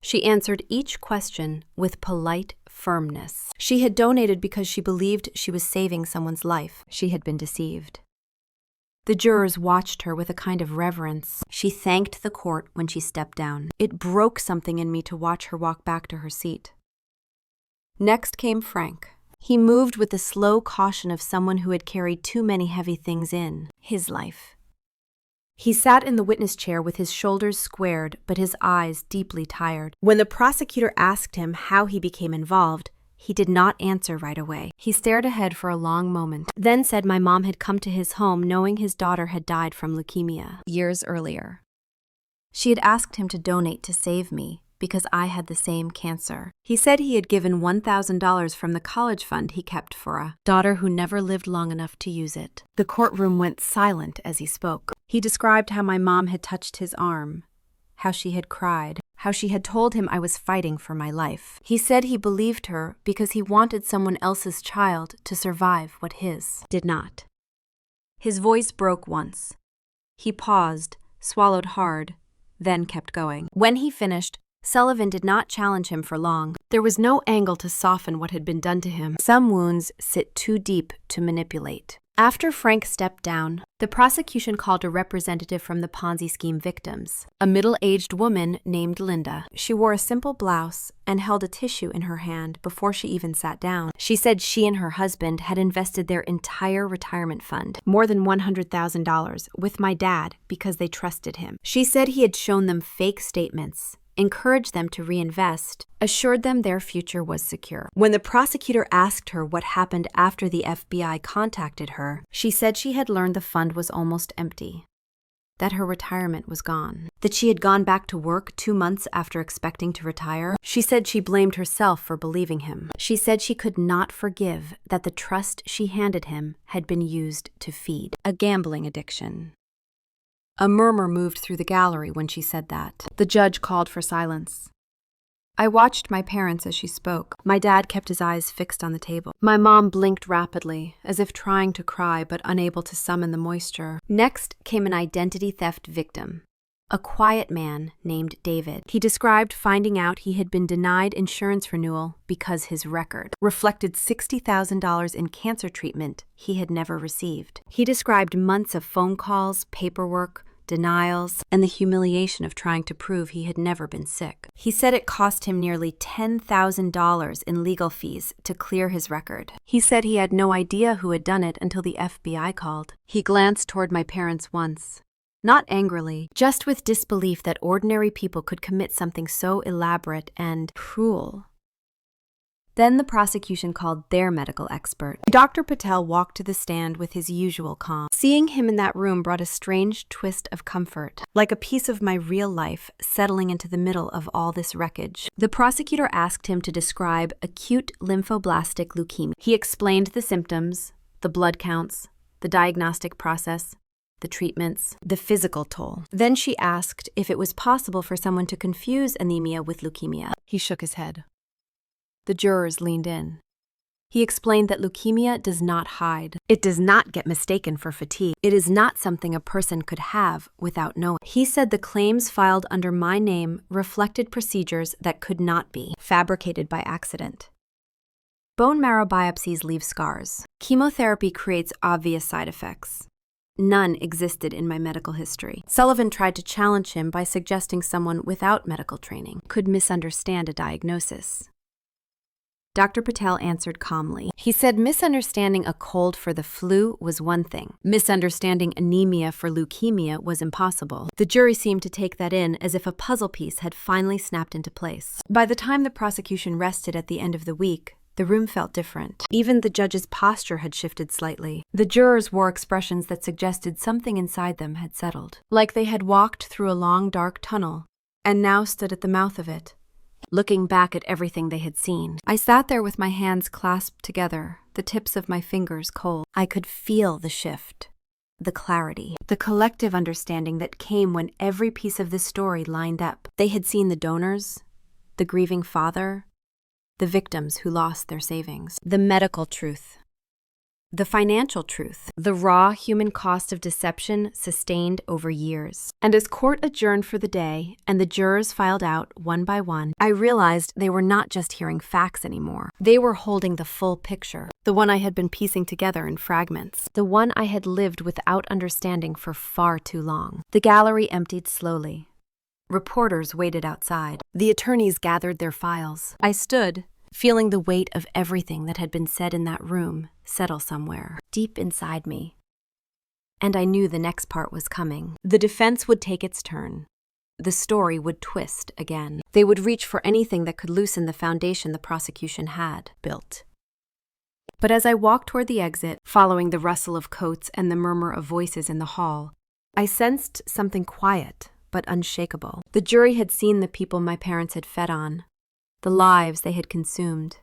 She answered each question with polite firmness. She had donated because she believed she was saving someone's life. She had been deceived. The jurors watched her with a kind of reverence. She thanked the court when she stepped down. It broke something in me to watch her walk back to her seat. Next came Frank. He moved with the slow caution of someone who had carried too many heavy things in his life. He sat in the witness chair with his shoulders squared but his eyes deeply tired. When the prosecutor asked him how he became involved, he did not answer right away. He stared ahead for a long moment, then said my mom had come to his home knowing his daughter had died from leukemia years earlier. She had asked him to donate to save me because I had the same cancer. He said he had given $1,000 from the college fund he kept for a daughter who never lived long enough to use it. The courtroom went silent as he spoke. He described how my mom had touched his arm, how she had cried, how she had told him I was fighting for my life. He said he believed her because he wanted someone else's child to survive what his did not. His voice broke once. He paused, swallowed hard, then kept going. When he finished, Sullivan did not challenge him for long. There was no angle to soften what had been done to him. Some wounds sit too deep to manipulate. After Frank stepped down, the prosecution called a representative from the Ponzi scheme victims, a middle-aged woman named Linda. She wore a simple blouse and held a tissue in her hand before she even sat down. She said she and her husband had invested their entire retirement fund, more than $100,000, with my dad because they trusted him. She said he had shown them fake statements, encouraged them to reinvest, assured them their future was secure. When the prosecutor asked her what happened after the FBI contacted her, she said she had learned the fund was almost empty, that her retirement was gone, that she had gone back to work 2 months after expecting to retire. She said she blamed herself for believing him. She said she could not forgive that the trust she handed him had been used to feed a gambling addiction. A murmur moved through the gallery when she said that. The judge called for silence. I watched my parents as she spoke. My dad kept his eyes fixed on the table. My mom blinked rapidly, as if trying to cry but unable to summon the moisture. Next came an identity theft victim, a quiet man named David. He described finding out he had been denied insurance renewal because his record reflected $60,000 in cancer treatment he had never received. He described months of phone calls, paperwork, denials, and the humiliation of trying to prove he had never been sick. He said it cost him nearly $10,000 in legal fees to clear his record. He said he had no idea who had done it until the FBI called. He glanced toward my parents once. Not angrily, just with disbelief that ordinary people could commit something so elaborate and cruel. Then the prosecution called their medical expert. Dr. Patel walked to the stand with his usual calm. Seeing him in that room brought a strange twist of comfort, like a piece of my real life settling into the middle of all this wreckage. The prosecutor asked him to describe acute lymphoblastic leukemia. He explained the symptoms, the blood counts, the diagnostic process, the treatments, the physical toll. Then she asked if it was possible for someone to confuse anemia with leukemia. He shook his head. The jurors leaned in. He explained that leukemia does not hide. It does not get mistaken for fatigue. It is not something a person could have without knowing. He said the claims filed under my name reflected procedures that could not be fabricated by accident. Bone marrow biopsies leave scars. Chemotherapy creates obvious side effects. None existed in my medical history. Sullivan tried to challenge him by suggesting someone without medical training could misunderstand a diagnosis. Dr. Patel answered calmly. He said misunderstanding a cold for the flu was one thing. Misunderstanding anemia for leukemia was impossible. The jury seemed to take that in as if a puzzle piece had finally snapped into place. By the time the prosecution rested at the end of the week, the room felt different. Even the judge's posture had shifted slightly. The jurors wore expressions that suggested something inside them had settled, like they had walked through a long, dark tunnel and now stood at the mouth of it, looking back at everything they had seen. I sat there with my hands clasped together, the tips of my fingers cold. I could feel the shift, the clarity, the collective understanding that came when every piece of the story lined up. They had seen the donors, the grieving father, the victims who lost their savings, the medical truth, The financial truth, the raw human cost of deception sustained over years. And as court adjourned for the day and the jurors filed out one by one, I realized they were not just hearing facts anymore. They were holding the full picture, the one I had been piecing together in fragments, the one I had lived without understanding for far too long. The gallery emptied slowly. Reporters waited outside. The attorneys gathered their files. I stood, feeling the weight of everything that had been said in that room settle somewhere, deep inside me. And I knew the next part was coming. The defense would take its turn. The story would twist again. They would reach for anything that could loosen the foundation the prosecution had built. But as I walked toward the exit, following the rustle of coats and the murmur of voices in the hall, I sensed something quiet but unshakable. The jury had seen the people my parents had fed on, the lives they had consumed,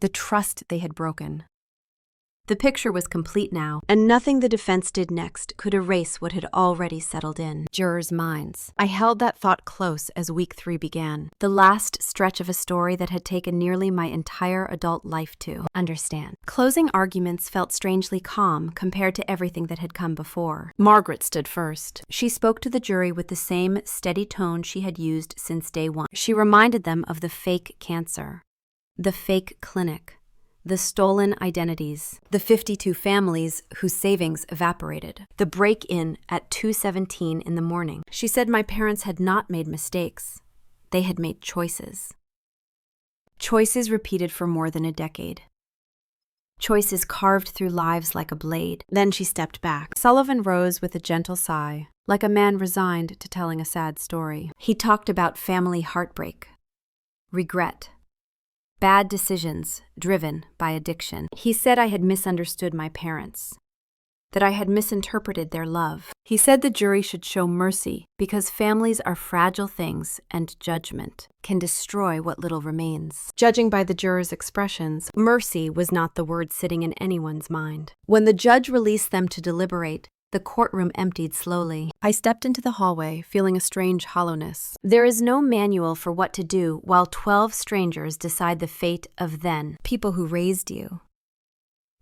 the trust they had broken. The picture was complete now, and nothing the defense did next could erase what had already settled in jurors' minds. I held that thought close as week 3 began, the last stretch of a story that had taken nearly my entire adult life to understand. Closing arguments felt strangely calm compared to everything that had come before. Margaret stood first. She spoke to the jury with the same steady tone she had used since day one. She reminded them of the fake cancer, the fake clinic, the stolen identities, the 52 families whose savings evaporated, the break-in at 2:17 in the morning. She said my parents had not made mistakes. They had made choices. Choices repeated for more than a decade. Choices carved through lives like a blade. Then she stepped back. Sullivan rose with a gentle sigh, like a man resigned to telling a sad story. He talked about family heartbreak, regret, bad decisions driven by addiction. He said I had misunderstood my parents, that I had misinterpreted their love. He said the jury should show mercy because families are fragile things and judgment can destroy what little remains. Judging by the jurors' expressions, mercy was not the word sitting in anyone's mind. When the judge released them to deliberate, the courtroom emptied slowly. I stepped into the hallway, feeling a strange hollowness. There is no manual for what to do while 12 strangers decide the fate of people who raised you.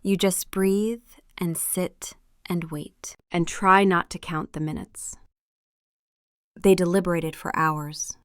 You just breathe and sit and wait, and try not to count the minutes. They deliberated for hours.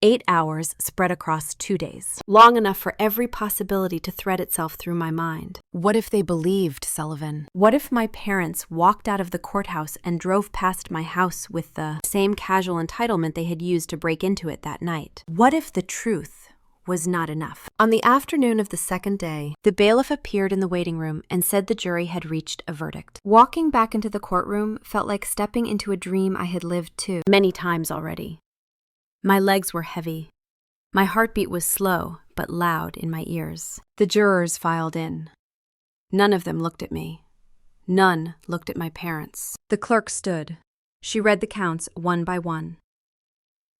8 hours spread across 2 days, long enough for every possibility to thread itself through my mind. What if they believed Sullivan? What if my parents walked out of the courthouse and drove past my house with the same casual entitlement they had used to break into it that night? What if the truth was not enough? On the afternoon of the second day, the bailiff appeared in the waiting room and said the jury had reached a verdict. Walking back into the courtroom felt like stepping into a dream I had lived too many times already. My legs were heavy. My heartbeat was slow, but loud in my ears. The jurors filed in. None of them looked at me. None looked at my parents. The clerk stood. She read the counts one by one.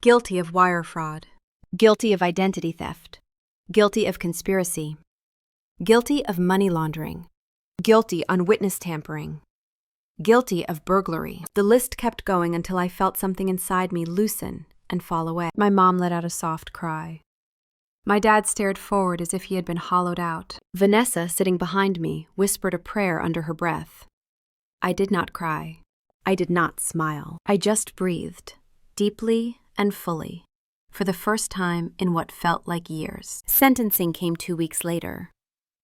Guilty of wire fraud. Guilty of identity theft. Guilty of conspiracy. Guilty of money laundering. Guilty on witness tampering. Guilty of burglary. The list kept going until I felt something inside me loosen and fall away. My mom let out a soft cry. My dad stared forward as if he had been hollowed out. Vanessa, sitting behind me, whispered a prayer under her breath. I did not cry. I did not smile. I just breathed, deeply and fully, for the first time in what felt like years. Sentencing came 2 weeks later.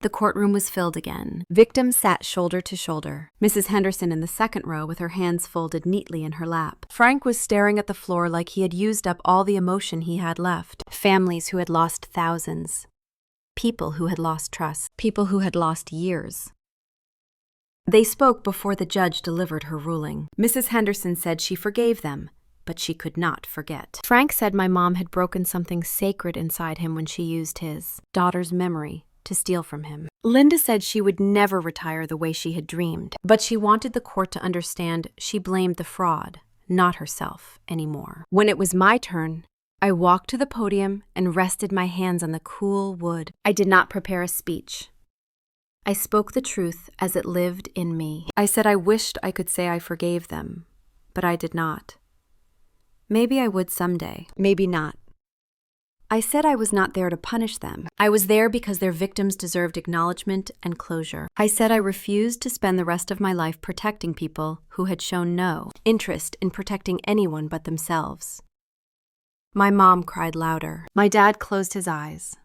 The courtroom was filled again. Victims sat shoulder to shoulder. Mrs. Henderson in the second row with her hands folded neatly in her lap. Frank was staring at the floor like he had used up all the emotion he had left. Families who had lost thousands. People who had lost trust. People who had lost years. They spoke before the judge delivered her ruling. Mrs. Henderson said she forgave them, but she could not forget. Frank said my mom had broken something sacred inside him when she used his daughter's memory to steal from him. Linda said she would never retire the way she had dreamed, but she wanted the court to understand she blamed the fraud, not herself, anymore. When it was my turn, I walked to the podium and rested my hands on the cool wood. I did not prepare a speech. I spoke the truth as it lived in me. I said I wished I could say I forgave them, but I did not. Maybe I would someday, maybe not. I said I was not there to punish them. I was there because their victims deserved acknowledgement and closure. I said I refused to spend the rest of my life protecting people who had shown no interest in protecting anyone but themselves. My mom cried louder. My dad closed his eyes.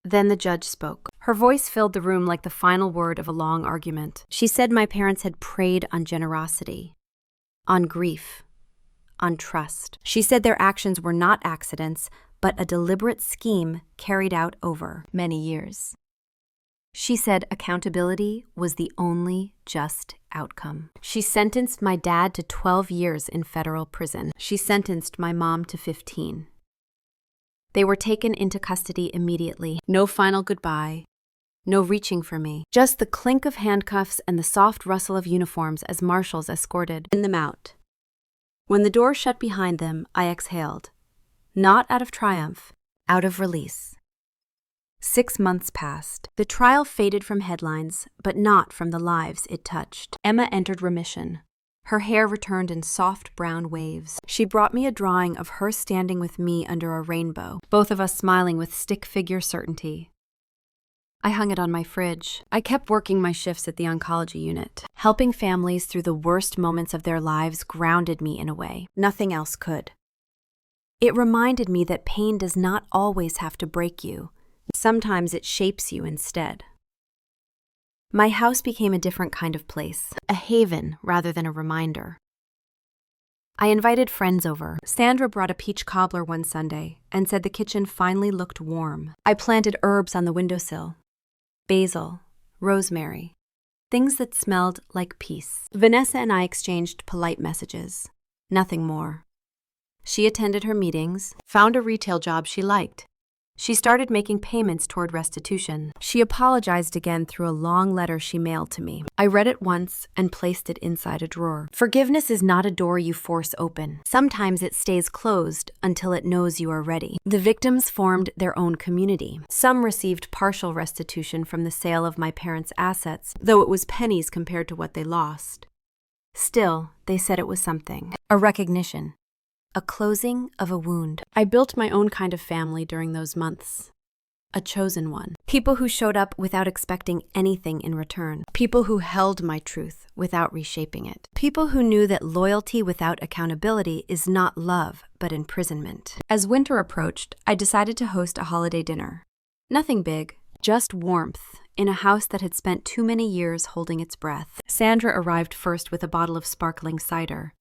Then the judge spoke. Her voice filled the room like the final word of a long argument. She said my parents had preyed on generosity, on grief, on trust. She said their actions were not accidents, but a deliberate scheme carried out over many years. She said accountability was the only just outcome. She sentenced my dad to 12 years in federal prison. She sentenced my mom to 15. They were taken into custody immediately. No final goodbye, no reaching for me. Just the clink of handcuffs and the soft rustle of uniforms as marshals escorted them out. When the door shut behind them, I exhaled. Not out of triumph, out of release. 6 months passed. The trial faded from headlines, but not from the lives it touched. Emma entered remission. Her hair returned in soft brown waves. She brought me a drawing of her standing with me under a rainbow, both of us smiling with stick figure certainty. I hung it on my fridge. I kept working my shifts at the oncology unit. Helping families through the worst moments of their lives grounded me in a way nothing else could. It reminded me that pain does not always have to break you. Sometimes it shapes you instead. My house became a different kind of place, a haven rather than a reminder. I invited friends over. Sandra brought a peach cobbler one Sunday and said the kitchen finally looked warm. I planted herbs on the windowsill. Basil, rosemary, things that smelled like peace. Vanessa and I exchanged polite messages. Nothing more. She attended her meetings, found a retail job she liked. She started making payments toward restitution. She apologized again through a long letter she mailed to me. I read it once and placed it inside a drawer. Forgiveness is not a door you force open. Sometimes it stays closed until it knows you are ready. The victims formed their own community. Some received partial restitution from the sale of my parents' assets, though it was pennies compared to what they lost. Still, they said it was something. A recognition. A closing of a wound. I built my own kind of family during those months. A chosen one. People who showed up without expecting anything in return. People who held my truth without reshaping it. People who knew that loyalty without accountability is not love, but imprisonment. As winter approached, I decided to host a holiday dinner. Nothing big, just warmth, in a house that had spent too many years holding its breath. Sandra arrived first with a bottle of sparkling cider.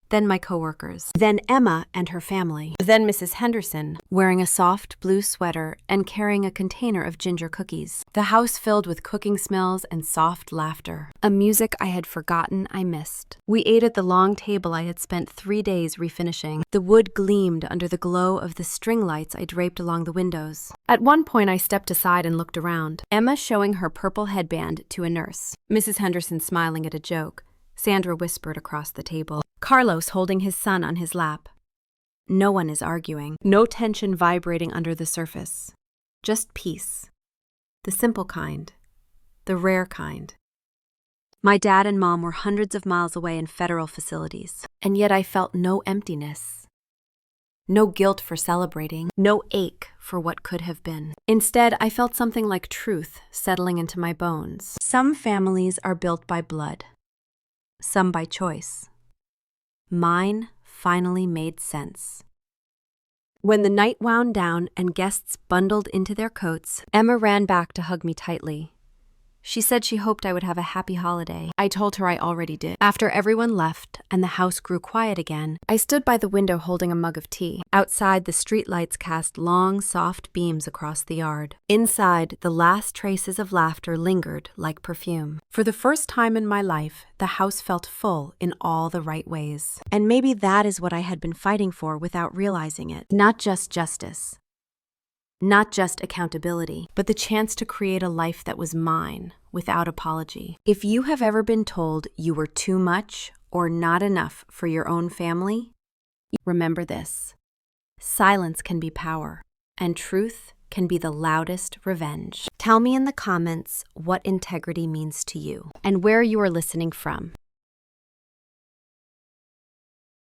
Then my coworkers, then Emma and her family, then Mrs. Henderson, wearing a soft blue sweater and carrying a container of ginger cookies. The house filled with cooking smells and soft laughter. A music I had forgotten I missed. We ate at the long table I had spent 3 days refinishing. The wood gleamed under the glow of the string lights I draped along the windows. At one point I stepped aside and looked around. Emma showing her purple headband to a nurse. Mrs. Henderson smiling at a joke. Sandra whispered across the table. Carlos holding his son on his lap. No one is arguing. No tension vibrating under the surface. Just peace. The simple kind. The rare kind. My dad and mom were hundreds of miles away in federal facilities, and yet I felt no emptiness. No guilt for celebrating. No ache for what could have been. Instead, I felt something like truth settling into my bones. Some families are built by blood. Some by choice. Mine finally made sense. When the night wound down and guests bundled into their coats, Emma ran back to hug me tightly. She said she hoped I would have a happy holiday. I told her I already did. After everyone left and the house grew quiet again, I stood by the window holding a mug of tea. Outside, the streetlights cast long, soft beams across the yard. Inside, the last traces of laughter lingered like perfume. For the first time in my life, the house felt full in all the right ways. And maybe that is what I had been fighting for without realizing it. Not just justice. Not just accountability, but the chance to create a life that was mine, without apology. If you have ever been told you were too much or not enough for your own family, remember this. Silence can be power, and truth can be the loudest revenge. Tell me in the comments what integrity means to you, and where you are listening from.